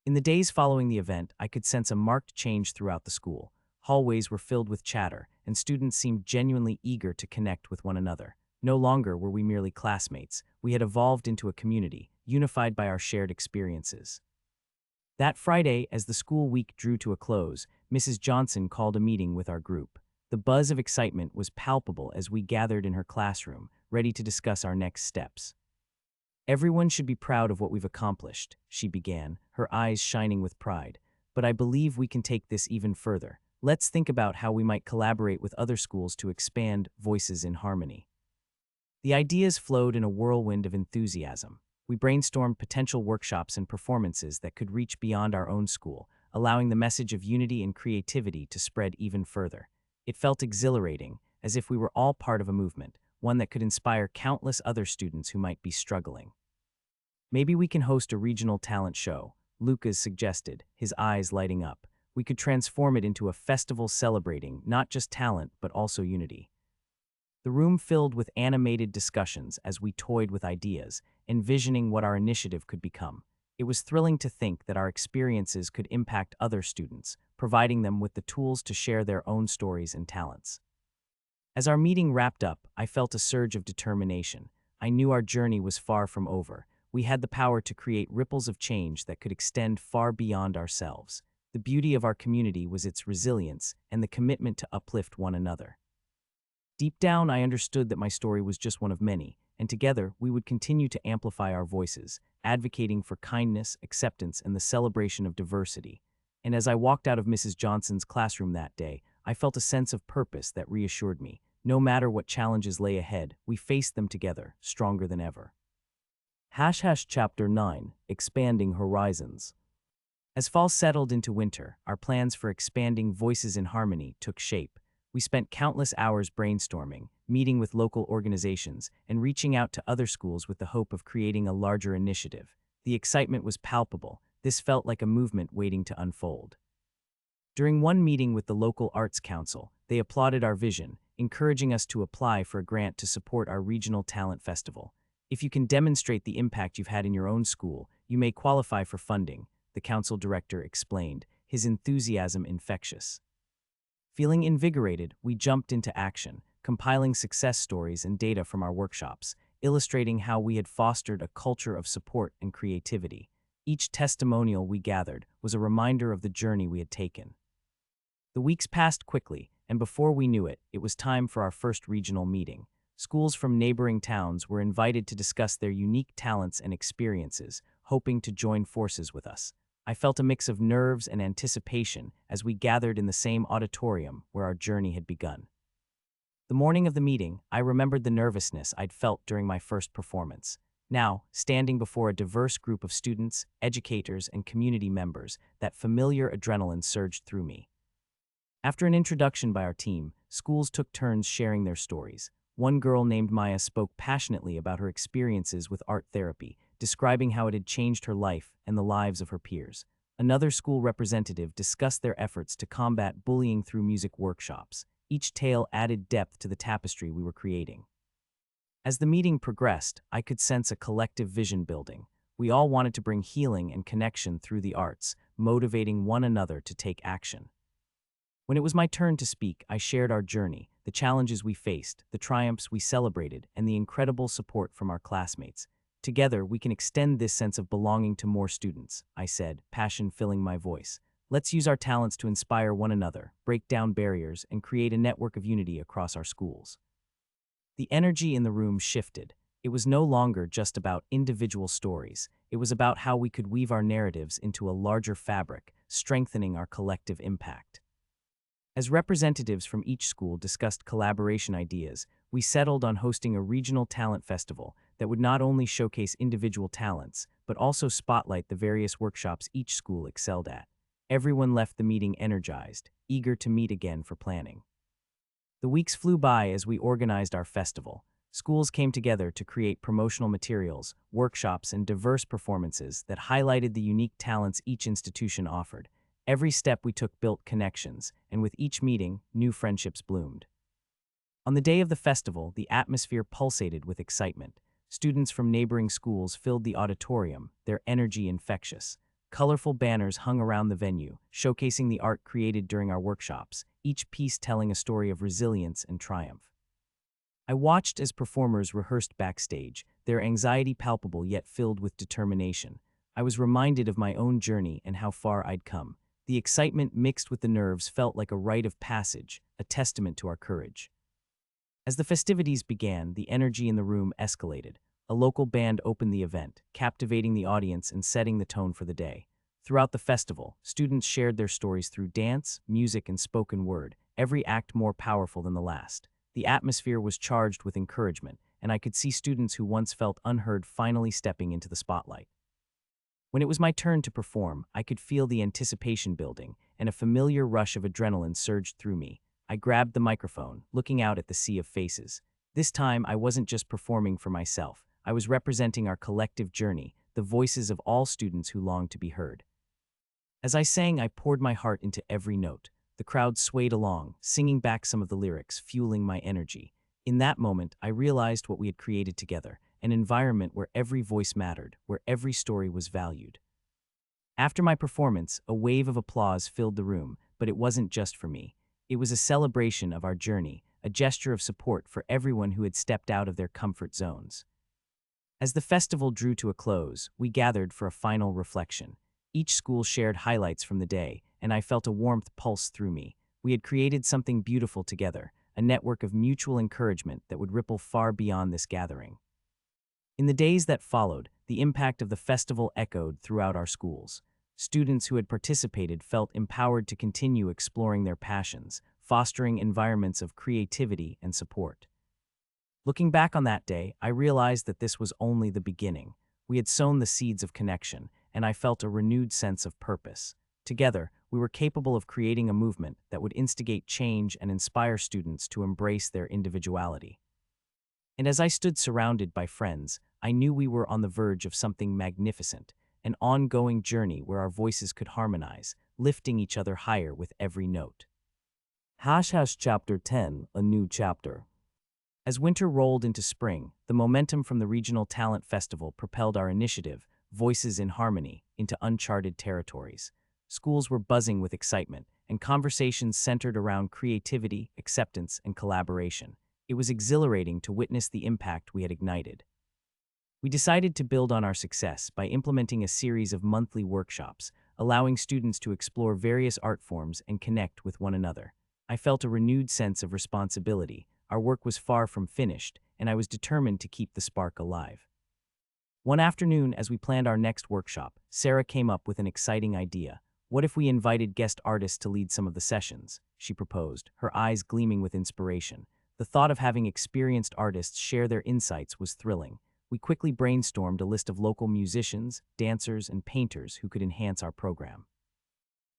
In the days following the event, I could sense a marked change throughout the school. Hallways were filled with chatter, and students seemed genuinely eager to connect with one another. No longer were we merely classmates. We had evolved into a community, unified by our shared experiences. That Friday, as the school week drew to a close, Mrs. Johnson called a meeting with our group. The buzz of excitement was palpable as we gathered in her classroom, ready to discuss our next steps. "Everyone should be proud of what we've accomplished," she began, her eyes shining with pride. "But I believe we can take this even further. Let's think about how we might collaborate with other schools to expand Voices in Harmony." The ideas flowed in a whirlwind of enthusiasm. We brainstormed potential workshops and performances that could reach beyond our own school, allowing the message of unity and creativity to spread even further. It felt exhilarating, as if we were all part of a movement, one that could inspire countless other students who might be struggling. "Maybe we can host a regional talent show," Lucas suggested, his eyes lighting up. "We could transform it into a festival celebrating not just talent, but also unity." The room filled with animated discussions as we toyed with ideas, envisioning what our initiative could become. It was thrilling to think that our experiences could impact other students, providing them with the tools to share their own stories and talents. As our meeting wrapped up, I felt a surge of determination. I knew our journey was far from over. We had the power to create ripples of change that could extend far beyond ourselves. The beauty of our community was its resilience and the commitment to uplift one another. Deep down, I understood that my story was just one of many, and together we would continue to amplify our voices, advocating for kindness, acceptance, and the celebration of diversity. And as I walked out of Mrs. Johnson's classroom that day, I felt a sense of purpose that reassured me. No matter what challenges lay ahead, we faced them together, stronger than ever. Chapter 9, Expanding Horizons. As fall settled into winter, our plans for expanding Voices in Harmony took shape. We spent countless hours brainstorming, meeting with local organizations, and reaching out to other schools with the hope of creating a larger initiative. The excitement was palpable. This felt like a movement waiting to unfold. During one meeting with the local Arts Council, they applauded our vision, encouraging us to apply for a grant to support our regional talent festival. If you can demonstrate the impact you've had in your own school, you may qualify for funding, the council director explained, his enthusiasm infectious. Feeling invigorated, we jumped into action, compiling success stories and data from our workshops, illustrating how we had fostered a culture of support and creativity. Each testimonial we gathered was a reminder of the journey we had taken. The weeks passed quickly, and before we knew it, it was time for our first regional meeting. Schools from neighboring towns were invited to discuss their unique talents and experiences, hoping to join forces with us. I felt a mix of nerves and anticipation as we gathered in the same auditorium where our journey had begun. The morning of the meeting, I remembered the nervousness I'd felt during my first performance. Now, standing before a diverse group of students, educators, and community members, that familiar adrenaline surged through me. After an introduction by our team, schools took turns sharing their stories. One girl named Maya spoke passionately about her experiences with art therapy, describing how it had changed her life and the lives of her peers. Another school representative discussed their efforts to combat bullying through music workshops. Each tale added depth to the tapestry we were creating. As the meeting progressed, I could sense a collective vision building. We all wanted to bring healing and connection through the arts, motivating one another to take action. When it was my turn to speak, I shared our journey, the challenges we faced, the triumphs we celebrated, and the incredible support from our classmates. Together, we can extend this sense of belonging to more students, I said, passion filling my voice. Let's use our talents to inspire one another, break down barriers, and create a network of unity across our schools. The energy in the room shifted. It was no longer just about individual stories. It was about how we could weave our narratives into a larger fabric, strengthening our collective impact. As representatives from each school discussed collaboration ideas, we settled on hosting a regional talent festival that would not only showcase individual talents, but also spotlight the various workshops each school excelled at. Everyone left the meeting energized, eager to meet again for planning. The weeks flew by as we organized our festival. Schools came together to create promotional materials, workshops, and diverse performances that highlighted the unique talents each institution offered. Every step we took built connections, and with each meeting, new friendships bloomed. On the day of the festival, the atmosphere pulsated with excitement. Students from neighboring schools filled the auditorium, their energy infectious. Colorful banners hung around the venue, showcasing the art created during our workshops, each piece telling a story of resilience and triumph. I watched as performers rehearsed backstage, their anxiety palpable yet filled with determination. I was reminded of my own journey and how far I'd come. The excitement mixed with the nerves felt like a rite of passage, a testament to our courage. As the festivities began, the energy in the room escalated. A local band opened the event, captivating the audience and setting the tone for the day. Throughout the festival, students shared their stories through dance, music, and spoken word, every act more powerful than the last. The atmosphere was charged with encouragement, and I could see students who once felt unheard finally stepping into the spotlight. When it was my turn to perform, I could feel the anticipation building, and a familiar rush of adrenaline surged through me. I grabbed the microphone, looking out at the sea of faces. This time, I wasn't just performing for myself. I was representing our collective journey, the voices of all students who longed to be heard. As I sang, I poured my heart into every note. The crowd swayed along, singing back some of the lyrics, fueling my energy. In that moment, I realized what we had created together, an environment where every voice mattered, where every story was valued. After my performance, a wave of applause filled the room, but it wasn't just for me. It was a celebration of our journey, a gesture of support for everyone who had stepped out of their comfort zones. As the festival drew to a close, we gathered for a final reflection. Each school shared highlights from the day, and I felt a warmth pulse through me. We had created something beautiful together, a network of mutual encouragement that would ripple far beyond this gathering. In the days that followed, the impact of the festival echoed throughout our schools. Students who had participated felt empowered to continue exploring their passions, fostering environments of creativity and support. Looking back on that day, I realized that this was only the beginning. We had sown the seeds of connection, and I felt a renewed sense of purpose. Together, we were capable of creating a movement that would instigate change and inspire students to embrace their individuality. And as I stood surrounded by friends, I knew we were on the verge of something magnificent, an ongoing journey where our voices could harmonize, lifting each other higher with every note. Chapter 10, a new chapter. As winter rolled into spring, the momentum from the Regional Talent Festival propelled our initiative, Voices in Harmony, into uncharted territories. Schools were buzzing with excitement, and conversations centered around creativity, acceptance, and collaboration. It was exhilarating to witness the impact we had ignited. We decided to build on our success by implementing a series of monthly workshops, allowing students to explore various art forms and connect with one another. I felt a renewed sense of responsibility. Our work was far from finished, and I was determined to keep the spark alive. One afternoon, as we planned our next workshop, Sarah came up with an exciting idea. What if we invited guest artists to lead some of the sessions? She proposed, her eyes gleaming with inspiration. The thought of having experienced artists share their insights was thrilling. We quickly brainstormed a list of local musicians, dancers, and painters who could enhance our program.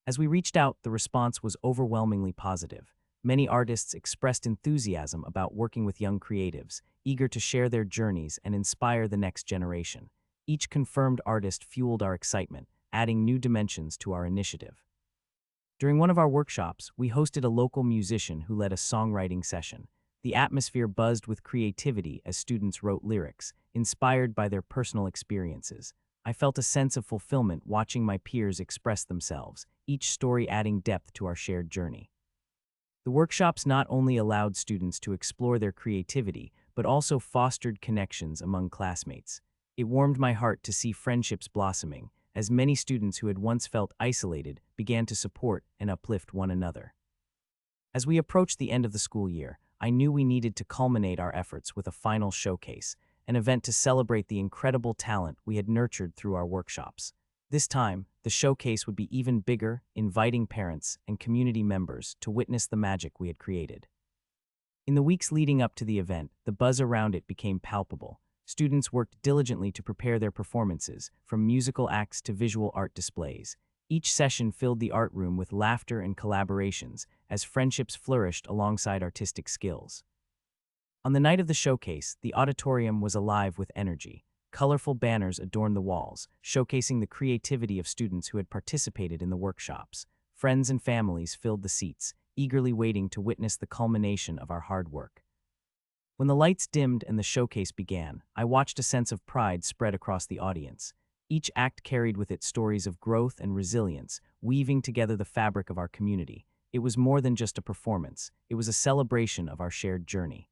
As we reached out, the response was overwhelmingly positive. Many artists expressed enthusiasm about working with young creatives, eager to share their journeys and inspire the next generation. Each confirmed artist fueled our excitement, adding new dimensions to our initiative. During one of our workshops, we hosted a local musician who led a songwriting session. The atmosphere buzzed with creativity as students wrote lyrics, inspired by their personal experiences. I felt a sense of fulfillment watching my peers express themselves, each story adding depth to our shared journey. The workshops not only allowed students to explore their creativity, but also fostered connections among classmates. It warmed my heart to see friendships blossoming, as many students who had once felt isolated began to support and uplift one another. As we approached the end of the school year, I knew we needed to culminate our efforts with a final showcase, an event to celebrate the incredible talent we had nurtured through our workshops. This time, the showcase would be even bigger, inviting parents and community members to witness the magic we had created. In the weeks leading up to the event, the buzz around it became palpable. Students worked diligently to prepare their performances, from musical acts to visual art displays. Each session filled the art room with laughter and collaborations, as friendships flourished alongside artistic skills. On the night of the showcase, the auditorium was alive with energy. Colorful banners adorned the walls, showcasing the creativity of students who had participated in the workshops. Friends and families filled the seats, eagerly waiting to witness the culmination of our hard work. When the lights dimmed and the showcase began, I watched a sense of pride spread across the audience. Each act carried with it stories of growth and resilience, weaving together the fabric of our community. It was more than just a performance, it was a celebration of our shared journey.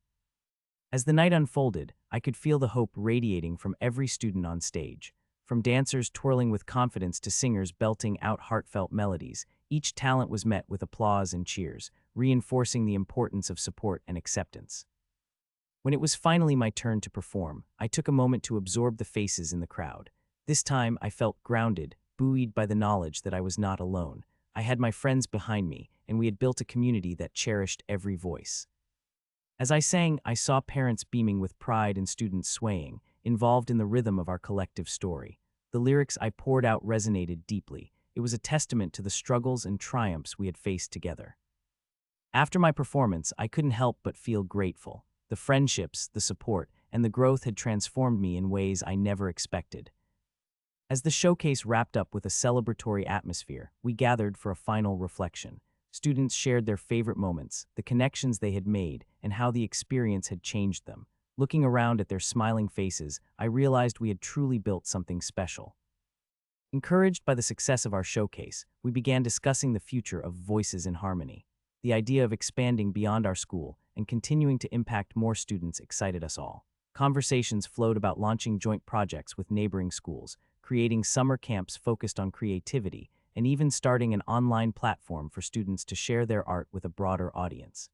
As the night unfolded, I could feel the hope radiating from every student on stage. From dancers twirling with confidence to singers belting out heartfelt melodies, each talent was met with applause and cheers, reinforcing the importance of support and acceptance. When it was finally my turn to perform, I took a moment to absorb the faces in the crowd. This time, I felt grounded, buoyed by the knowledge that I was not alone. I had my friends behind me, and we had built a community that cherished every voice. As I sang, I saw parents beaming with pride and students swaying, involved in the rhythm of our collective story. The lyrics I poured out resonated deeply. It was a testament to the struggles and triumphs we had faced together. After my performance, I couldn't help but feel grateful. The friendships, the support, and the growth had transformed me in ways I never expected. As the showcase wrapped up with a celebratory atmosphere, we gathered for a final reflection. Students shared their favorite moments, the connections they had made, and how the experience had changed them. Looking around at their smiling faces, I realized we had truly built something special. Encouraged by the success of our showcase, we began discussing the future of Voices in Harmony. The idea of expanding beyond our school and continuing to impact more students excited us all. Conversations flowed about launching joint projects with neighboring schools, creating summer camps focused on creativity, and even starting an online platform for students to share their art with a broader audience.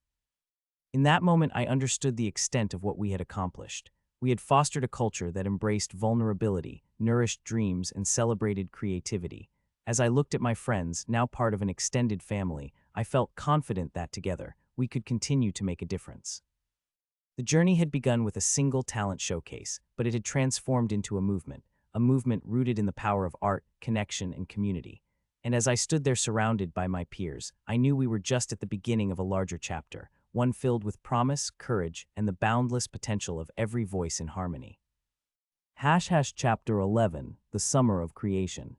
In that moment, I understood the extent of what we had accomplished. We had fostered a culture that embraced vulnerability, nourished dreams, and celebrated creativity. As I looked at my friends, now part of an extended family, I felt confident that together, we could continue to make a difference. The journey had begun with a single talent showcase, but it had transformed into a movement rooted in the power of art, connection, and community. And as I stood there surrounded by my peers, I knew we were just at the beginning of a larger chapter, one filled with promise, courage, and the boundless potential of every voice in harmony. Chapter 11, the Summer of Creation.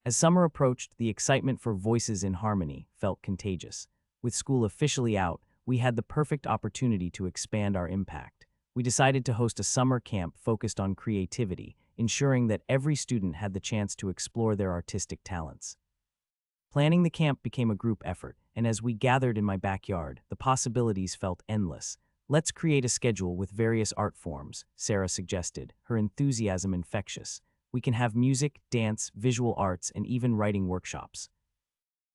As summer approached, the excitement for Voices in Harmony felt contagious. With school officially out, we had the perfect opportunity to expand our impact. We decided to host a summer camp focused on creativity, ensuring that every student had the chance to explore their artistic talents. Planning the camp became a group effort, and as we gathered in my backyard, the possibilities felt endless. Let's create a schedule with various art forms, Sarah suggested, her enthusiasm infectious. We can have music, dance, visual arts, and even writing workshops.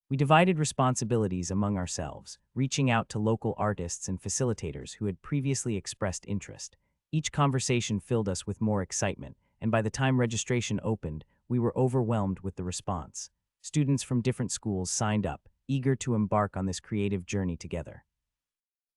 We divided responsibilities among ourselves, reaching out to local artists and facilitators who had previously expressed interest. Each conversation filled us with more excitement, and by the time registration opened, we were overwhelmed with the response. Students from different schools signed up, eager to embark on this creative journey together.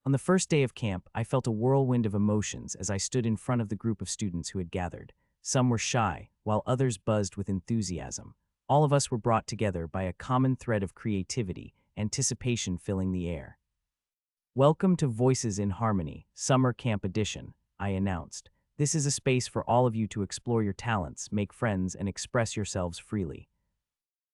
On the first day of camp, I felt a whirlwind of emotions as I stood in front of the group of students who had gathered. Some were shy, while others buzzed with enthusiasm. All of us were brought together by a common thread of creativity, anticipation filling the air. "Welcome to Voices in Harmony, Summer Camp Edition," I announced. "This is a space for all of you to explore your talents, make friends, and express yourselves freely."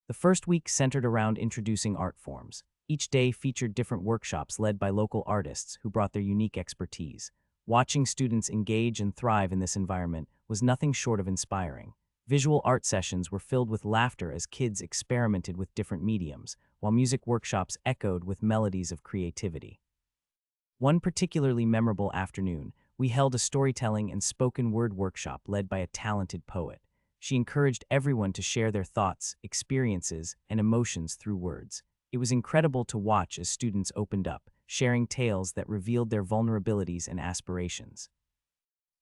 The first week centered around introducing art forms. Each day featured different workshops led by local artists who brought their unique expertise. Watching students engage and thrive in this environment was nothing short of inspiring. Visual art sessions were filled with laughter as kids experimented with different mediums, while music workshops echoed with melodies of creativity. One particularly memorable afternoon, we held a storytelling and spoken word workshop led by a talented poet. She encouraged everyone to share their thoughts, experiences, and emotions through words. It was incredible to watch as students opened up, sharing tales that revealed their vulnerabilities and aspirations.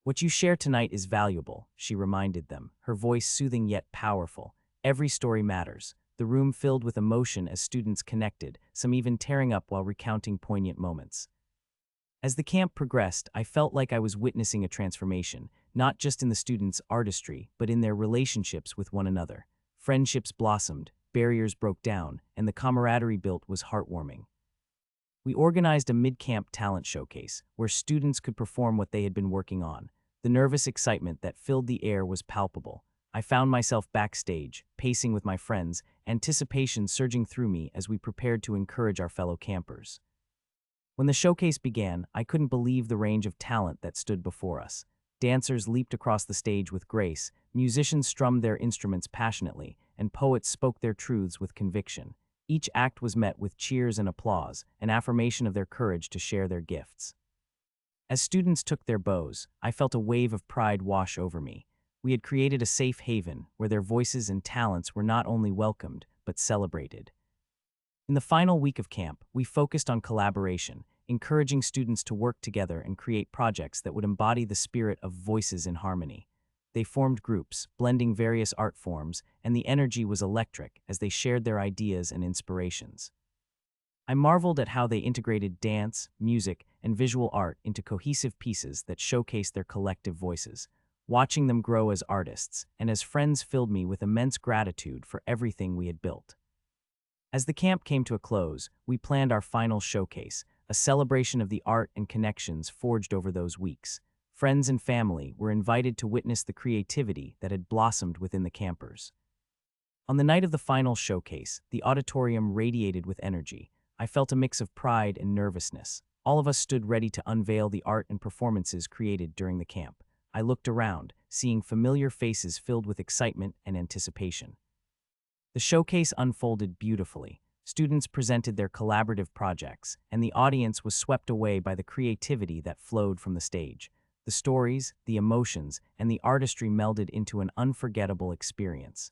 "What you share tonight is valuable," she reminded them, her voice soothing yet powerful. "Every story matters." The room filled with emotion as students connected, some even tearing up while recounting poignant moments. As the camp progressed, I felt like I was witnessing a transformation, not just in the students' artistry, but in their relationships with one another. Friendships blossomed, barriers broke down, and the camaraderie built was heartwarming. We organized a mid-camp talent showcase, where students could perform what they had been working on. The nervous excitement that filled the air was palpable. I found myself backstage, pacing with my friends, anticipation surging through me as we prepared to encourage our fellow campers. When the showcase began, I couldn't believe the range of talent that stood before us. Dancers leaped across the stage with grace, musicians strummed their instruments passionately, and poets spoke their truths with conviction. Each act was met with cheers and applause, an affirmation of their courage to share their gifts. As students took their bows, I felt a wave of pride wash over me. We had created a safe haven where their voices and talents were not only welcomed, but celebrated. In the final week of camp, we focused on collaboration, encouraging students to work together and create projects that would embody the spirit of Voices in Harmony. They formed groups, blending various art forms, and the energy was electric as they shared their ideas and inspirations. I marveled at how they integrated dance, music, and visual art into cohesive pieces that showcased their collective voices. Watching them grow as artists and as friends filled me with immense gratitude for everything we had built. As the camp came to a close, we planned our final showcase, a celebration of the art and connections forged over those weeks. Friends and family were invited to witness the creativity that had blossomed within the campers. On the night of the final showcase, the auditorium radiated with energy. I felt a mix of pride and nervousness. All of us stood ready to unveil the art and performances created during the camp. I looked around, seeing familiar faces filled with excitement and anticipation. The showcase unfolded beautifully. Students presented their collaborative projects, and the audience was swept away by the creativity that flowed from the stage. The stories, the emotions, and the artistry melded into an unforgettable experience.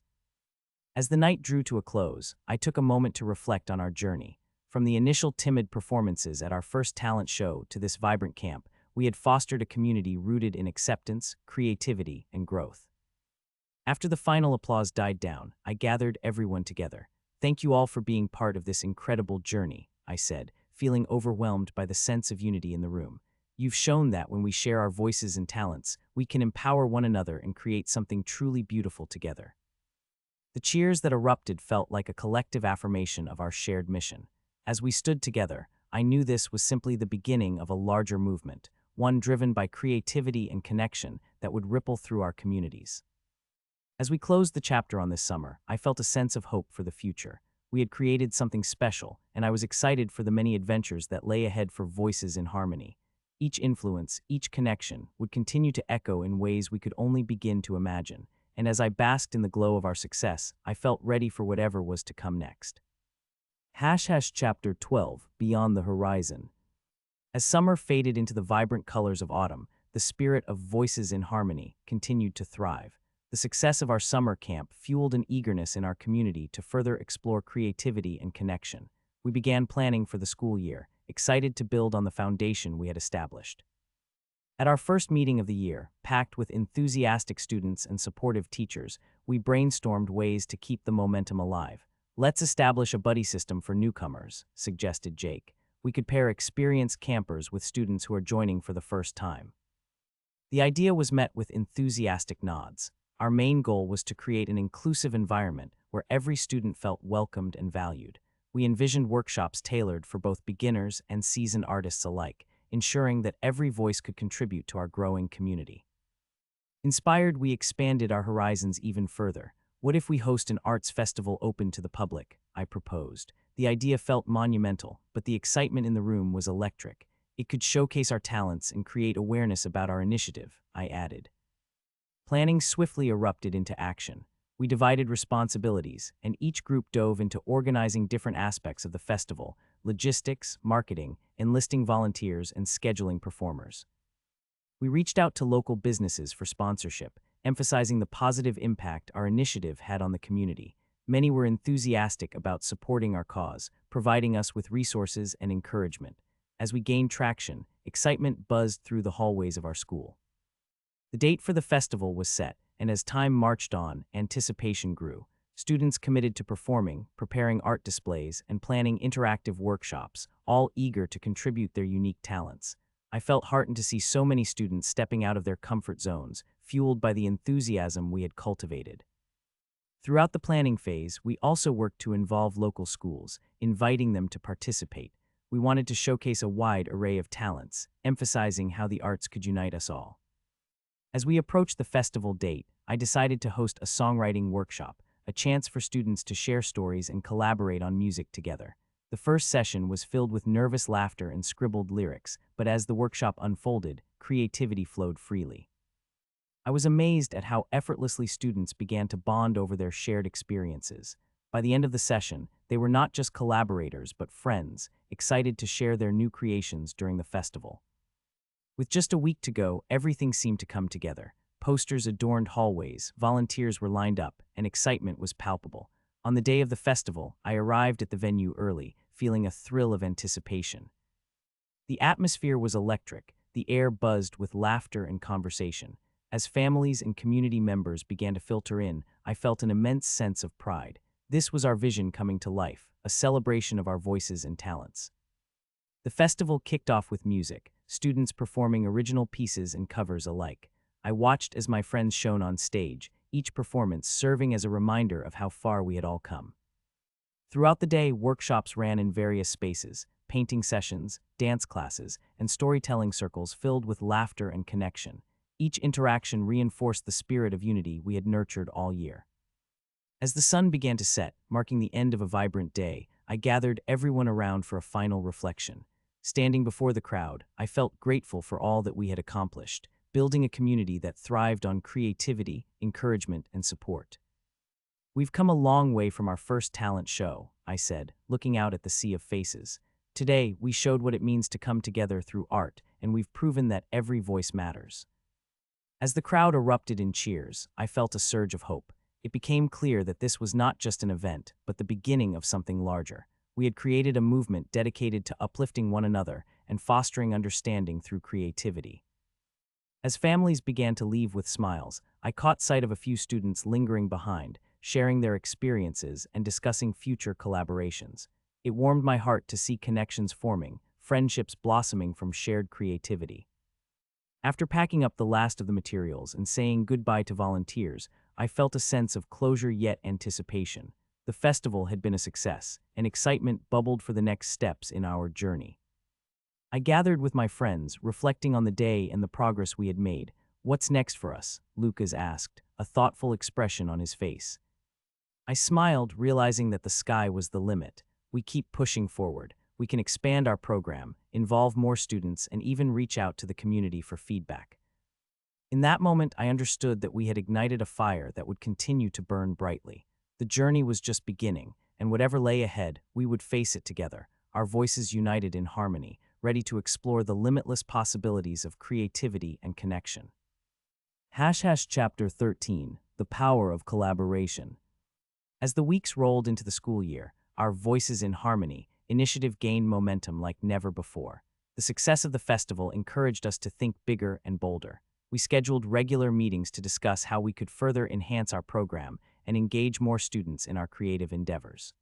As the night drew to a close, I took a moment to reflect on our journey. From the initial timid performances at our first talent show to this vibrant camp, we had fostered a community rooted in acceptance, creativity, and growth. After the final applause died down, I gathered everyone together. "Thank you all for being part of this incredible journey," I said, feeling overwhelmed by the sense of unity in the room. "You've shown that when we share our voices and talents, we can empower one another and create something truly beautiful together." The cheers that erupted felt like a collective affirmation of our shared mission. As we stood together, I knew this was simply the beginning of a larger movement, one driven by creativity and connection that would ripple through our communities. As we closed the chapter on this summer, I felt a sense of hope for the future. We had created something special, and I was excited for the many adventures that lay ahead for Voices in Harmony. Each influence, each connection, would continue to echo in ways we could only begin to imagine, and as I basked in the glow of our success, I felt ready for whatever was to come next. Chapter 12, Beyond the Horizon. As summer faded into the vibrant colors of autumn, the spirit of Voices in Harmony continued to thrive. The success of our summer camp fueled an eagerness in our community to further explore creativity and connection. We began planning for the school year, excited to build on the foundation we had established. At our first meeting of the year, packed with enthusiastic students and supportive teachers, we brainstormed ways to keep the momentum alive. "Let's establish a buddy system for newcomers," suggested Jake. "We could pair experienced campers with students who are joining for the first time." The idea was met with enthusiastic nods. Our main goal was to create an inclusive environment where every student felt welcomed and valued. We envisioned workshops tailored for both beginners and seasoned artists alike, ensuring that every voice could contribute to our growing community. Inspired, we expanded our horizons even further. "What if we host an arts festival open to the public?" I proposed. The idea felt monumental, but the excitement in the room was electric. "It could showcase our talents and create awareness about our initiative," I added. Planning swiftly erupted into action. We divided responsibilities, and each group dove into organizing different aspects of the festival: logistics, marketing, enlisting volunteers, and scheduling performers. We reached out to local businesses for sponsorship, emphasizing the positive impact our initiative had on the community. Many were enthusiastic about supporting our cause, providing us with resources and encouragement. As we gained traction, excitement buzzed through the hallways of our school. The date for the festival was set, and as time marched on, anticipation grew. Students committed to performing, preparing art displays, and planning interactive workshops, all eager to contribute their unique talents. I felt heartened to see so many students stepping out of their comfort zones, fueled by the enthusiasm we had cultivated. Throughout the planning phase, we also worked to involve local schools, inviting them to participate. We wanted to showcase a wide array of talents, emphasizing how the arts could unite us all. As we approached the festival date, I decided to host a songwriting workshop, a chance for students to share stories and collaborate on music together. The first session was filled with nervous laughter and scribbled lyrics, but as the workshop unfolded, creativity flowed freely. I was amazed at how effortlessly students began to bond over their shared experiences. By the end of the session, they were not just collaborators but friends, excited to share their new creations during the festival. With just a week to go, everything seemed to come together. Posters adorned hallways, volunteers were lined up, and excitement was palpable. On the day of the festival, I arrived at the venue early, feeling a thrill of anticipation. The atmosphere was electric, the air buzzed with laughter and conversation. As families and community members began to filter in, I felt an immense sense of pride. This was our vision coming to life, a celebration of our voices and talents. The festival kicked off with music, students performing original pieces and covers alike. I watched as my friends shone on stage, each performance serving as a reminder of how far we had all come. Throughout the day, workshops ran in various spaces: painting sessions, dance classes, and storytelling circles filled with laughter and connection. Each interaction reinforced the spirit of unity we had nurtured all year. As the sun began to set, marking the end of a vibrant day, I gathered everyone around for a final reflection. Standing before the crowd, I felt grateful for all that we had accomplished, building a community that thrived on creativity, encouragement, and support. "We've come a long way from our first talent show," I said, looking out at the sea of faces. "Today, we showed what it means to come together through art, and we've proven that every voice matters." As the crowd erupted in cheers, I felt a surge of hope. It became clear that this was not just an event, but the beginning of something larger. We had created a movement dedicated to uplifting one another and fostering understanding through creativity. As families began to leave with smiles, I caught sight of a few students lingering behind, sharing their experiences and discussing future collaborations. It warmed my heart to see connections forming, friendships blossoming from shared creativity. After packing up the last of the materials and saying goodbye to volunteers, I felt a sense of closure yet anticipation. The festival had been a success, and excitement bubbled for the next steps in our journey. I gathered with my friends, reflecting on the day and the progress we had made. "What's next for us?" Lucas asked, a thoughtful expression on his face. I smiled, realizing that the sky was the limit. We keep pushing forward. We can expand our program, involve more students, and even reach out to the community for feedback. In that moment, I understood that we had ignited a fire that would continue to burn brightly. The journey was just beginning, and whatever lay ahead, we would face it together, our voices united in harmony, ready to explore the limitless possibilities of creativity and connection. Chapter 13: The Power of Collaboration. As the weeks rolled into the school year, our Voices in Harmony initiative gained momentum like never before. The success of the festival encouraged us to think bigger and bolder. We scheduled regular meetings to discuss how we could further enhance our program and engage more students in our creative endeavors.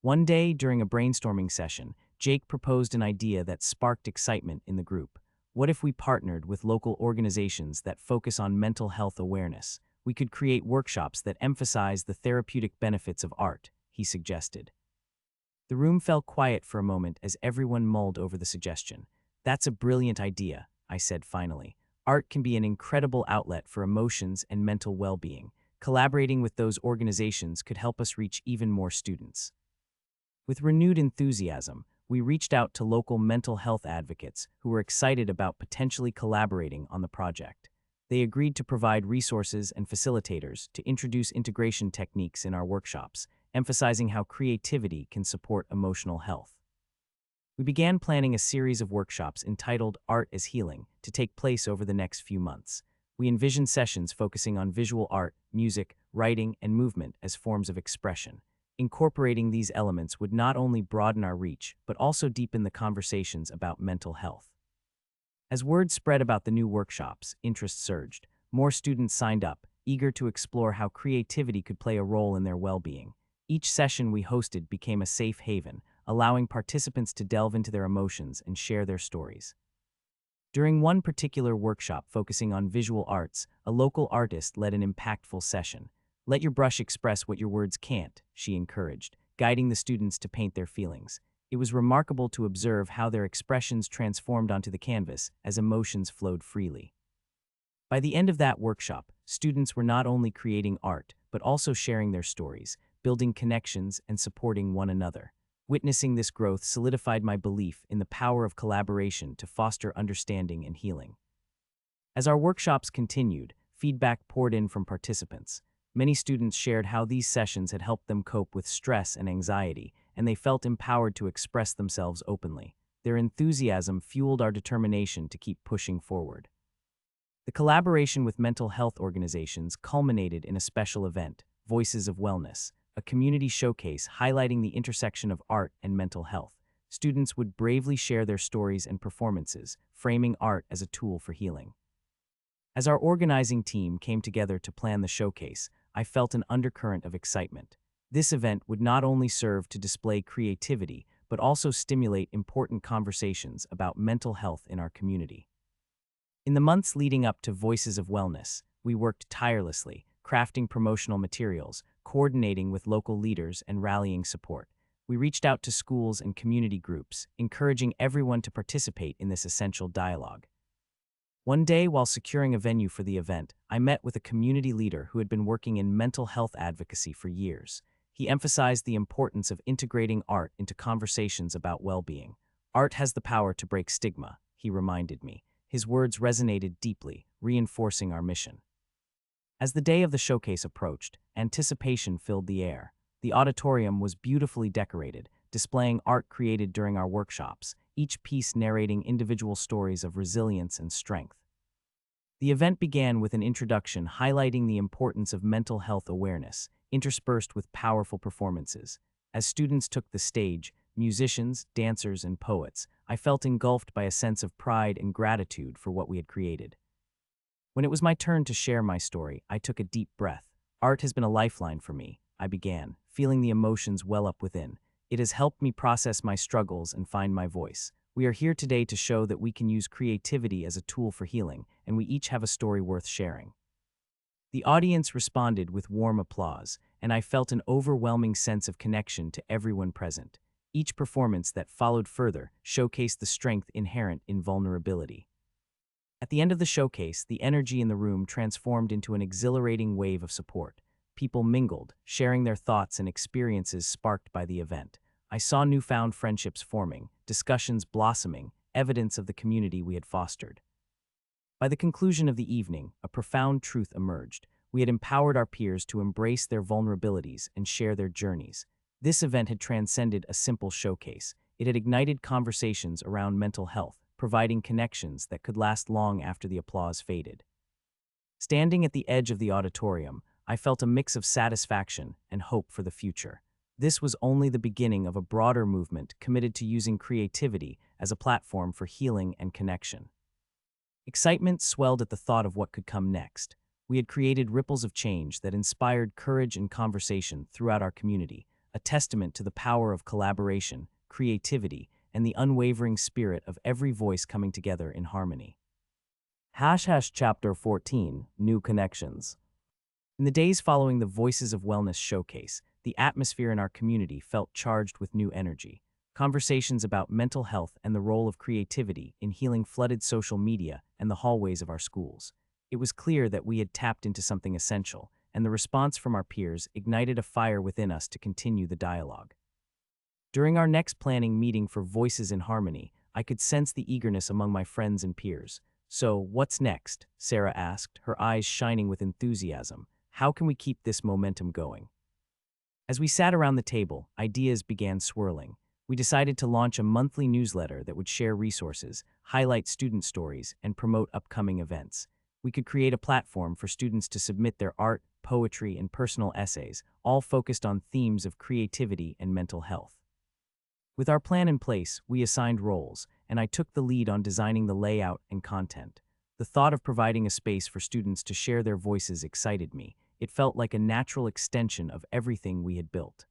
One day, during a brainstorming session, Jake proposed an idea that sparked excitement in the group. What if we partnered with local organizations that focus on mental health awareness? We could create workshops that emphasize the therapeutic benefits of art, he suggested. The room fell quiet for a moment as everyone mulled over the suggestion. That's a brilliant idea, I said finally. Art can be an incredible outlet for emotions and mental well-being. Collaborating with those organizations could help us reach even more students. With renewed enthusiasm, we reached out to local mental health advocates who were excited about potentially collaborating on the project. They agreed to provide resources and facilitators to introduce integration techniques in our workshops, emphasizing how creativity can support emotional health. We began planning a series of workshops entitled Art as Healing to take place over the next few months. We envisioned sessions focusing on visual art, music, writing, and movement as forms of expression. Incorporating these elements would not only broaden our reach, but also deepen the conversations about mental health. As word spread about the new workshops, interest surged. More students signed up, eager to explore how creativity could play a role in their well-being. Each session we hosted became a safe haven, allowing participants to delve into their emotions and share their stories. During one particular workshop focusing on visual arts, a local artist led an impactful session. Let your brush express what your words can't, she encouraged, guiding the students to paint their feelings. It was remarkable to observe how their expressions transformed onto the canvas as emotions flowed freely. By the end of that workshop, students were not only creating art, but also sharing their stories, building connections, and supporting one another. Witnessing this growth solidified my belief in the power of collaboration to foster understanding and healing. As our workshops continued, feedback poured in from participants. Many students shared how these sessions had helped them cope with stress and anxiety, and they felt empowered to express themselves openly. Their enthusiasm fueled our determination to keep pushing forward. The collaboration with mental health organizations culminated in a special event, Voices of Wellness, a community showcase highlighting the intersection of art and mental health. Students would bravely share their stories and performances, framing art as a tool for healing. As our organizing team came together to plan the showcase, I felt an undercurrent of excitement. This event would not only serve to display creativity, but also stimulate important conversations about mental health in our community. In the months leading up to Voices of Wellness, we worked tirelessly, crafting promotional materials, coordinating with local leaders, and rallying support. We reached out to schools and community groups, encouraging everyone to participate in this essential dialogue. One day, while securing a venue for the event, I met with a community leader who had been working in mental health advocacy for years. He emphasized the importance of integrating art into conversations about well-being. Art has the power to break stigma, he reminded me. His words resonated deeply, reinforcing our mission. As the day of the showcase approached, anticipation filled the air. The auditorium was beautifully decorated, displaying art created during our workshops, each piece narrating individual stories of resilience and strength. The event began with an introduction highlighting the importance of mental health awareness, interspersed with powerful performances. As students took the stage, musicians, dancers, and poets, I felt engulfed by a sense of pride and gratitude for what we had created. When it was my turn to share my story, I took a deep breath. Art has been a lifeline for me, I began, feeling the emotions well up within. It has helped me process my struggles and find my voice. We are here today to show that we can use creativity as a tool for healing, and we each have a story worth sharing. The audience responded with warm applause, and I felt an overwhelming sense of connection to everyone present. Each performance that followed further showcased the strength inherent in vulnerability. At the end of the showcase, the energy in the room transformed into an exhilarating wave of support. People mingled, sharing their thoughts and experiences sparked by the event. I saw newfound friendships forming, discussions blossoming, evidence of the community we had fostered. By the conclusion of the evening, a profound truth emerged. We had empowered our peers to embrace their vulnerabilities and share their journeys. This event had transcended a simple showcase. It had ignited conversations around mental health, providing connections that could last long after the applause faded. Standing at the edge of the auditorium, I felt a mix of satisfaction and hope for the future. This was only the beginning of a broader movement committed to using creativity as a platform for healing and connection. Excitement swelled at the thought of what could come next. We had created ripples of change that inspired courage and conversation throughout our community, a testament to the power of collaboration, creativity, and the unwavering spirit of every voice coming together in harmony. Chapter 14, New Connections. In the days following the Voices of Wellness showcase, the atmosphere in our community felt charged with new energy. Conversations about mental health and the role of creativity in healing flooded social media and the hallways of our schools. It was clear that we had tapped into something essential, and the response from our peers ignited a fire within us to continue the dialogue. During our next planning meeting for Voices in Harmony, I could sense the eagerness among my friends and peers. "So, what's next?" Sarah asked, her eyes shining with enthusiasm. "How can we keep this momentum going?" As we sat around the table, ideas began swirling. We decided to launch a monthly newsletter that would share resources, highlight student stories, and promote upcoming events. We could create a platform for students to submit their art, poetry, and personal essays, all focused on themes of creativity and mental health. With our plan in place, we assigned roles, and I took the lead on designing the layout and content. The thought of providing a space for students to share their voices excited me. It felt like a natural extension of everything we had built.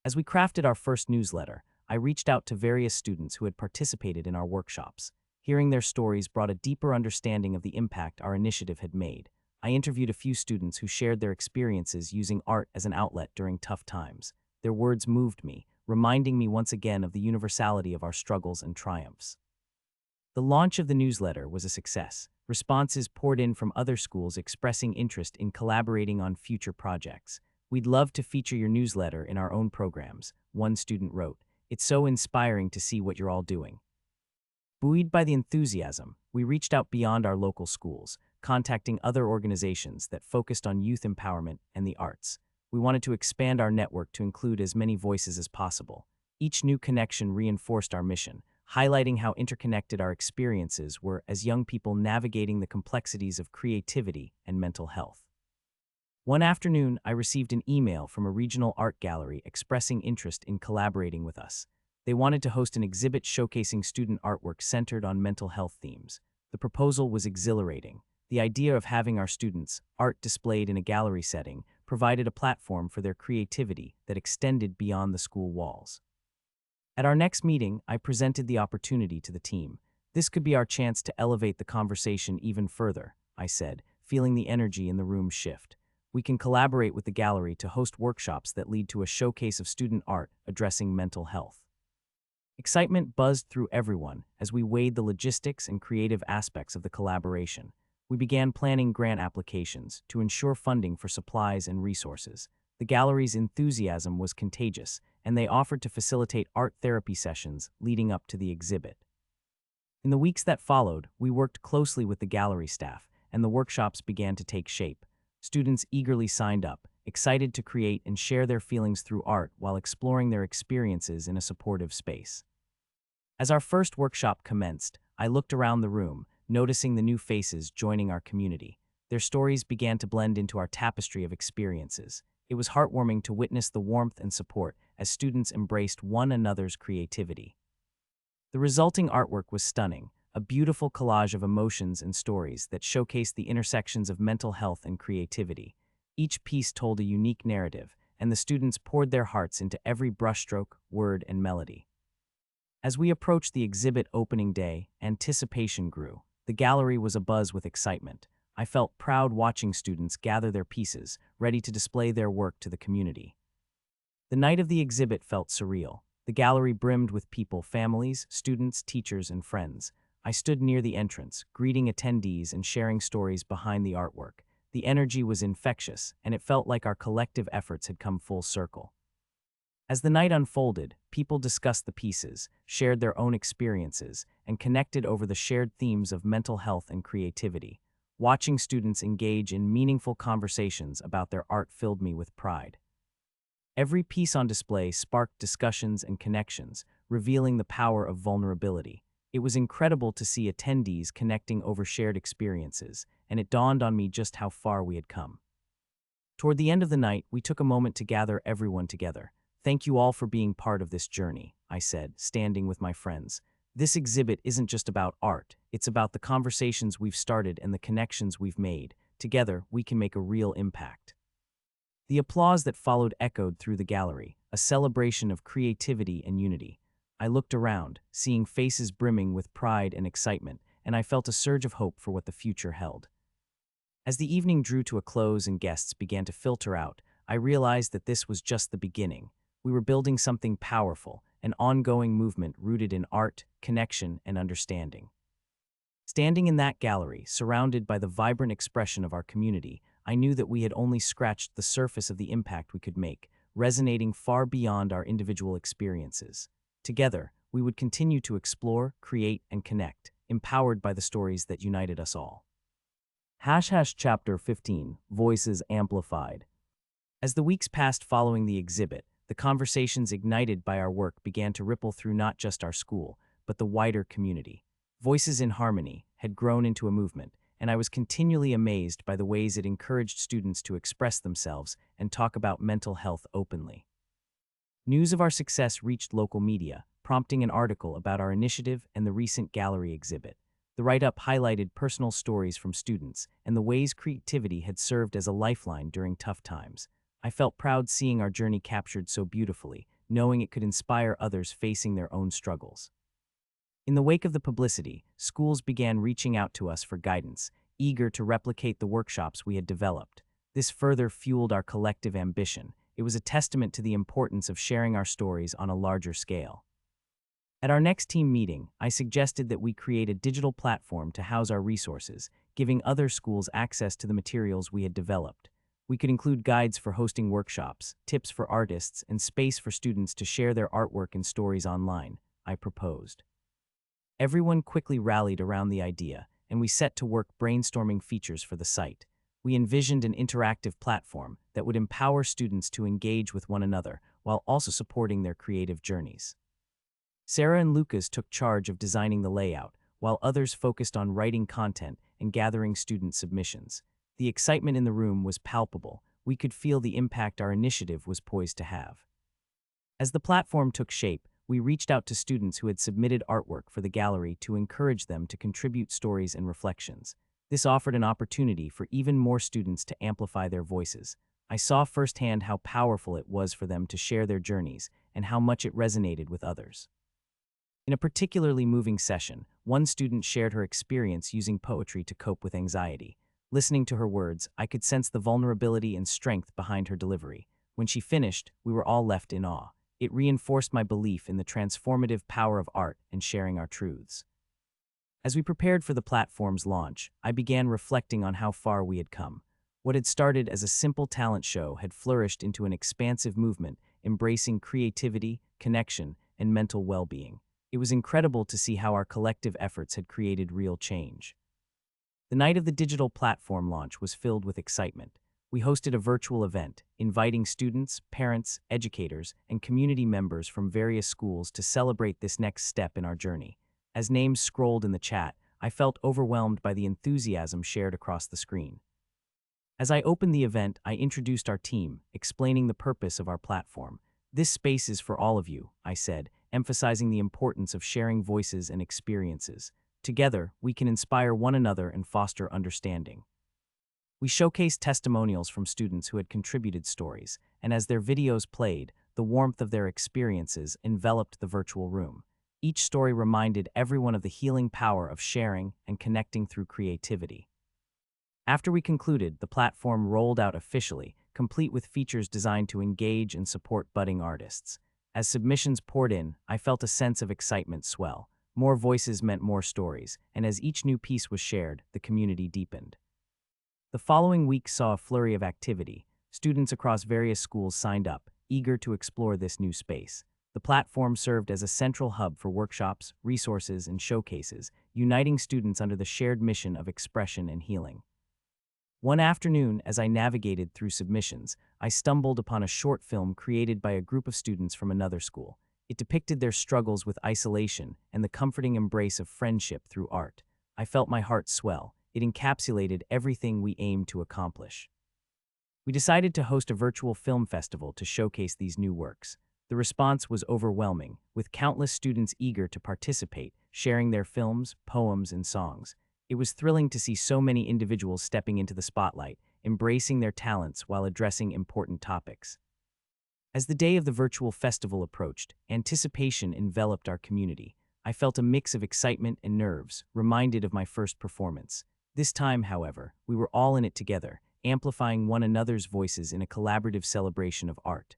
As we crafted our first newsletter, I reached out to various students who had participated in our workshops. Hearing their stories brought a deeper understanding of the impact our initiative had made. I interviewed a few students who shared their experiences using art as an outlet during tough times. Their words moved me, reminding me once again of the universality of our struggles and triumphs. The launch of the newsletter was a success. Responses poured in from other schools expressing interest in collaborating on future projects. "We'd love to feature your newsletter in our own programs," one student wrote. "It's so inspiring to see what you're all doing." Buoyed by the enthusiasm, we reached out beyond our local schools, contacting other organizations that focused on youth empowerment and the arts. We wanted to expand our network to include as many voices as possible. Each new connection reinforced our mission, highlighting how interconnected our experiences were as young people navigating the complexities of creativity and mental health. One afternoon, I received an email from a regional art gallery expressing interest in collaborating with us. They wanted to host an exhibit showcasing student artwork centered on mental health themes. The proposal was exhilarating. The idea of having our students' art displayed in a gallery setting provided a platform for their creativity that extended beyond the school walls. At our next meeting, I presented the opportunity to the team. "This could be our chance to elevate the conversation even further," I said, feeling the energy in the room shift. "We can collaborate with the gallery to host workshops that lead to a showcase of student art addressing mental health." Excitement buzzed through everyone as we weighed the logistics and creative aspects of the collaboration. We began planning grant applications to ensure funding for supplies and resources. The gallery's enthusiasm was contagious, and they offered to facilitate art therapy sessions leading up to the exhibit. In the weeks that followed, we worked closely with the gallery staff, and the workshops began to take shape. Students eagerly signed up, excited to create and share their feelings through art while exploring their experiences in a supportive space. As our first workshop commenced, I looked around the room, noticing the new faces joining our community. Their stories began to blend into our tapestry of experiences. It was heartwarming to witness the warmth and support as students embraced one another's creativity. The resulting artwork was stunning, a beautiful collage of emotions and stories that showcased the intersections of mental health and creativity. Each piece told a unique narrative, and the students poured their hearts into every brushstroke, word, and melody. As we approached the exhibit opening day, anticipation grew. The gallery was abuzz with excitement. I felt proud watching students gather their pieces, ready to display their work to the community. The night of the exhibit felt surreal. The gallery brimmed with people, families, students, teachers, and friends. I stood near the entrance, greeting attendees and sharing stories behind the artwork. The energy was infectious, and it felt like our collective efforts had come full circle. As the night unfolded, people discussed the pieces, shared their own experiences, and connected over the shared themes of mental health and creativity. Watching students engage in meaningful conversations about their art filled me with pride. Every piece on display sparked discussions and connections, revealing the power of vulnerability. It was incredible to see attendees connecting over shared experiences, and it dawned on me just how far we had come. Toward the end of the night, we took a moment to gather everyone together. "Thank you all for being part of this journey," I said, standing with my friends. "This exhibit isn't just about art, it's about the conversations we've started and the connections we've made. Together, we can make a real impact." The applause that followed echoed through the gallery, a celebration of creativity and unity. I looked around, seeing faces brimming with pride and excitement, and I felt a surge of hope for what the future held. As the evening drew to a close and guests began to filter out, I realized that this was just the beginning. We were building something powerful, an ongoing movement rooted in art, connection, and understanding. Standing in that gallery, surrounded by the vibrant expression of our community, I knew that we had only scratched the surface of the impact we could make, resonating far beyond our individual experiences. Together, we would continue to explore, create, and connect, empowered by the stories that united us all. Chapter 15, Voices Amplified. As the weeks passed following the exhibit, the conversations ignited by our work began to ripple through not just our school, but the wider community. Voices in Harmony had grown into a movement, and I was continually amazed by the ways it encouraged students to express themselves and talk about mental health openly. News of our success reached local media, prompting an article about our initiative and the recent gallery exhibit. The write-up highlighted personal stories from students and the ways creativity had served as a lifeline during tough times. I felt proud seeing our journey captured so beautifully, knowing it could inspire others facing their own struggles. In the wake of the publicity, schools began reaching out to us for guidance, eager to replicate the workshops we had developed. This further fueled our collective ambition. It was a testament to the importance of sharing our stories on a larger scale. At our next team meeting, I suggested that we create a digital platform to house our resources, giving other schools access to the materials we had developed. We could include guides for hosting workshops, tips for artists, and space for students to share their artwork and stories online, I proposed. Everyone quickly rallied around the idea, and we set to work brainstorming features for the site. We envisioned an interactive platform that would empower students to engage with one another while also supporting their creative journeys. Sarah and Lucas took charge of designing the layout, while others focused on writing content and gathering student submissions. The excitement in the room was palpable. We could feel the impact our initiative was poised to have. As the platform took shape, we reached out to students who had submitted artwork for the gallery to encourage them to contribute stories and reflections. This offered an opportunity for even more students to amplify their voices. I saw firsthand how powerful it was for them to share their journeys and how much it resonated with others. In a particularly moving session, one student shared her experience using poetry to cope with anxiety. Listening to her words, I could sense the vulnerability and strength behind her delivery. When she finished, we were all left in awe. It reinforced my belief in the transformative power of art and sharing our truths. As we prepared for the platform's launch, I began reflecting on how far we had come. What had started as a simple talent show had flourished into an expansive movement, embracing creativity, connection, and mental well-being. It was incredible to see how our collective efforts had created real change. The night of the digital platform launch was filled with excitement. We hosted a virtual event, inviting students, parents, educators, and community members from various schools to celebrate this next step in our journey. As names scrolled in the chat, I felt overwhelmed by the enthusiasm shared across the screen. As I opened the event, I introduced our team, explaining the purpose of our platform. "This space is for all of you," I said, emphasizing the importance of sharing voices and experiences. Together, we can inspire one another and foster understanding. We showcased testimonials from students who had contributed stories, and as their videos played, the warmth of their experiences enveloped the virtual room. Each story reminded everyone of the healing power of sharing and connecting through creativity. After we concluded, the platform rolled out officially, complete with features designed to engage and support budding artists. As submissions poured in, I felt a sense of excitement swell. More voices meant more stories, and as each new piece was shared, the community deepened. The following week saw a flurry of activity. Students across various schools signed up, eager to explore this new space. The platform served as a central hub for workshops, resources, and showcases, uniting students under the shared mission of expression and healing. One afternoon, as I navigated through submissions, I stumbled upon a short film created by a group of students from another school. It depicted their struggles with isolation and the comforting embrace of friendship through art. I felt my heart swell. It encapsulated everything we aimed to accomplish. We decided to host a virtual film festival to showcase these new works. The response was overwhelming, with countless students eager to participate, sharing their films, poems, and songs. It was thrilling to see so many individuals stepping into the spotlight, embracing their talents while addressing important topics. As the day of the virtual festival approached, anticipation enveloped our community. I felt a mix of excitement and nerves, reminded of my first performance. This time, however, we were all in it together, amplifying one another's voices in a collaborative celebration of art.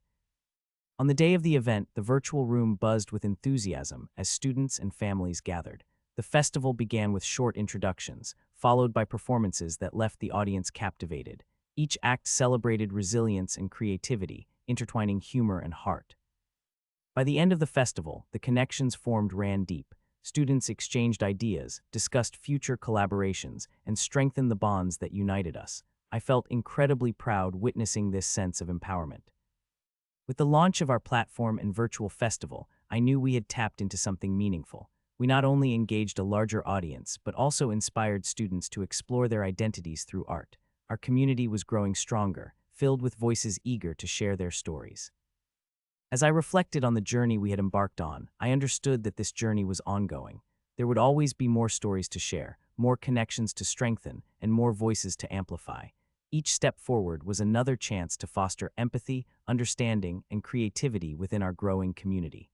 On the day of the event, the virtual room buzzed with enthusiasm as students and families gathered. The festival began with short introductions, followed by performances that left the audience captivated. Each act celebrated resilience and creativity, intertwining humor and heart. By the end of the festival, the connections formed ran deep. Students exchanged ideas, discussed future collaborations, and strengthened the bonds that united us. I felt incredibly proud witnessing this sense of empowerment. With the launch of our platform and virtual festival, I knew we had tapped into something meaningful. We not only engaged a larger audience, but also inspired students to explore their identities through art. Our community was growing stronger, filled with voices eager to share their stories. As I reflected on the journey we had embarked on, I understood that this journey was ongoing. There would always be more stories to share, more connections to strengthen, and more voices to amplify. Each step forward was another chance to foster empathy, understanding, and creativity within our growing community.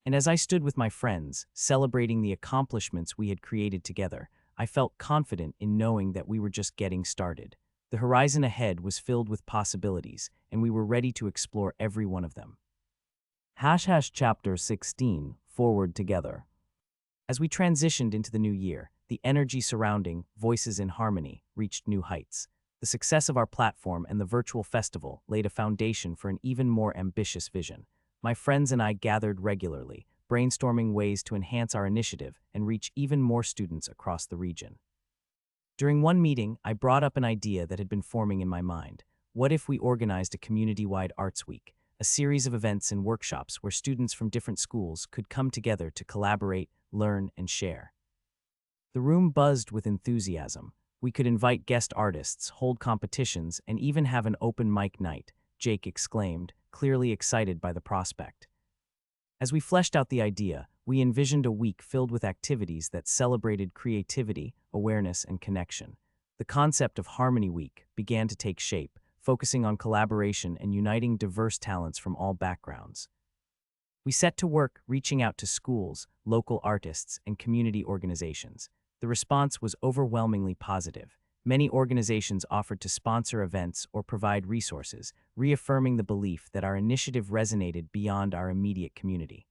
And as I stood with my friends, celebrating the accomplishments we had created together, I felt confident in knowing that we were just getting started. The horizon ahead was filled with possibilities, and we were ready to explore every one of them. Chapter 16, Forward Together. As we transitioned into the new year, the energy surrounding Voices in Harmony reached new heights. The success of our platform and the virtual festival laid a foundation for an even more ambitious vision. My friends and I gathered regularly, brainstorming ways to enhance our initiative and reach even more students across the region. During one meeting, I brought up an idea that had been forming in my mind. What if we organized a community-wide arts week, a series of events and workshops where students from different schools could come together to collaborate, learn, and share? The room buzzed with enthusiasm. We could invite guest artists, hold competitions, and even have an open mic night, Jake exclaimed, clearly excited by the prospect. As we fleshed out the idea, we envisioned a week filled with activities that celebrated creativity, awareness, and connection. The concept of Harmony Week began to take shape, focusing on collaboration and uniting diverse talents from all backgrounds. We set to work reaching out to schools, local artists, and community organizations. The response was overwhelmingly positive. Many organizations offered to sponsor events or provide resources, reaffirming the belief that our initiative resonated beyond our immediate community.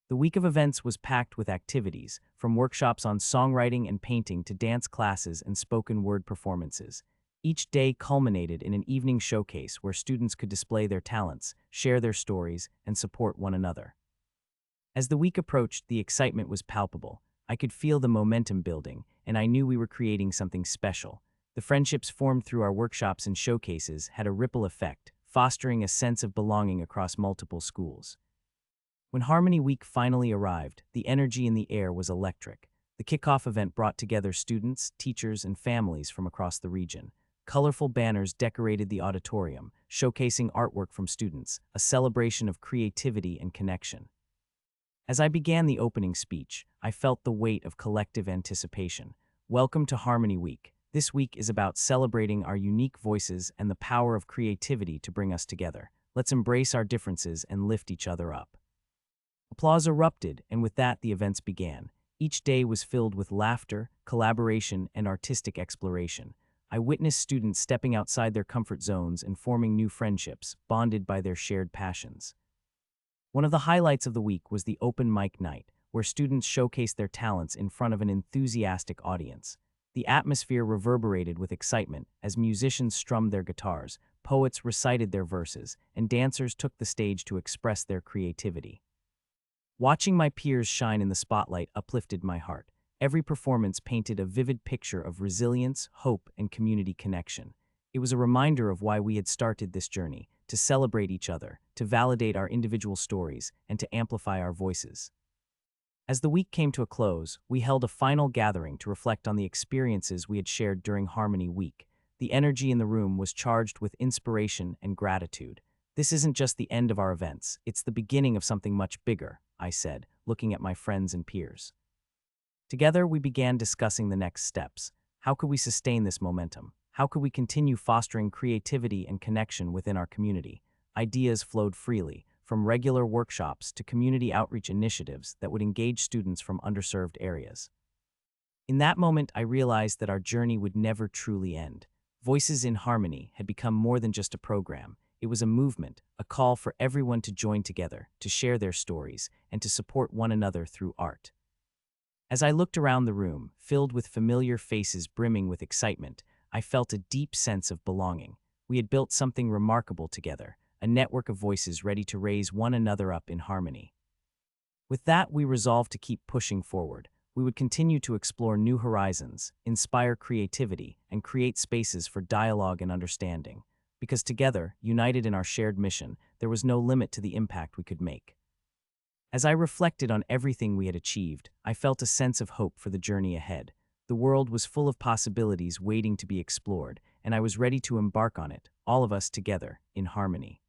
The week of events was packed with activities, from workshops on songwriting and painting to dance classes and spoken word performances. Each day culminated in an evening showcase where students could display their talents, share their stories, and support one another. As the week approached, the excitement was palpable. I could feel the momentum building, and I knew we were creating something special. The friendships formed through our workshops and showcases had a ripple effect, fostering a sense of belonging across multiple schools. When Harmony Week finally arrived, the energy in the air was electric. The kickoff event brought together students, teachers, and families from across the region. Colorful banners decorated the auditorium, showcasing artwork from students, a celebration of creativity and connection. As I began the opening speech, I felt the weight of collective anticipation. Welcome to Harmony Week. This week is about celebrating our unique voices and the power of creativity to bring us together. Let's embrace our differences and lift each other up. Applause erupted, and with that, the events began. Each day was filled with laughter, collaboration, and artistic exploration. I witnessed students stepping outside their comfort zones and forming new friendships, bonded by their shared passions. One of the highlights of the week was the open mic night, where students showcased their talents in front of an enthusiastic audience. The atmosphere reverberated with excitement as musicians strummed their guitars, poets recited their verses, and dancers took the stage to express their creativity. Watching my peers shine in the spotlight uplifted my heart. Every performance painted a vivid picture of resilience, hope, and community connection. It was a reminder of why we had started this journey, to celebrate each other, to validate our individual stories, and to amplify our voices. As the week came to a close, we held a final gathering to reflect on the experiences we had shared during Harmony Week. The energy in the room was charged with inspiration and gratitude. "This isn't just the end of our events, it's the beginning of something much bigger," I said, looking at my friends and peers. Together, we began discussing the next steps. How could we sustain this momentum? How could we continue fostering creativity and connection within our community? Ideas flowed freely, from regular workshops to community outreach initiatives that would engage students from underserved areas. In that moment, I realized that our journey would never truly end. Voices in Harmony had become more than just a program. It was a movement, a call for everyone to join together, to share their stories, and to support one another through art. As I looked around the room, filled with familiar faces brimming with excitement, I felt a deep sense of belonging. We had built something remarkable together, a network of voices ready to raise one another up in harmony. With that, we resolved to keep pushing forward. We would continue to explore new horizons, inspire creativity, and create spaces for dialogue and understanding. Because together, united in our shared mission, there was no limit to the impact we could make. As I reflected on everything we had achieved, I felt a sense of hope for the journey ahead. The world was full of possibilities waiting to be explored, and I was ready to embark on it, all of us together, in harmony.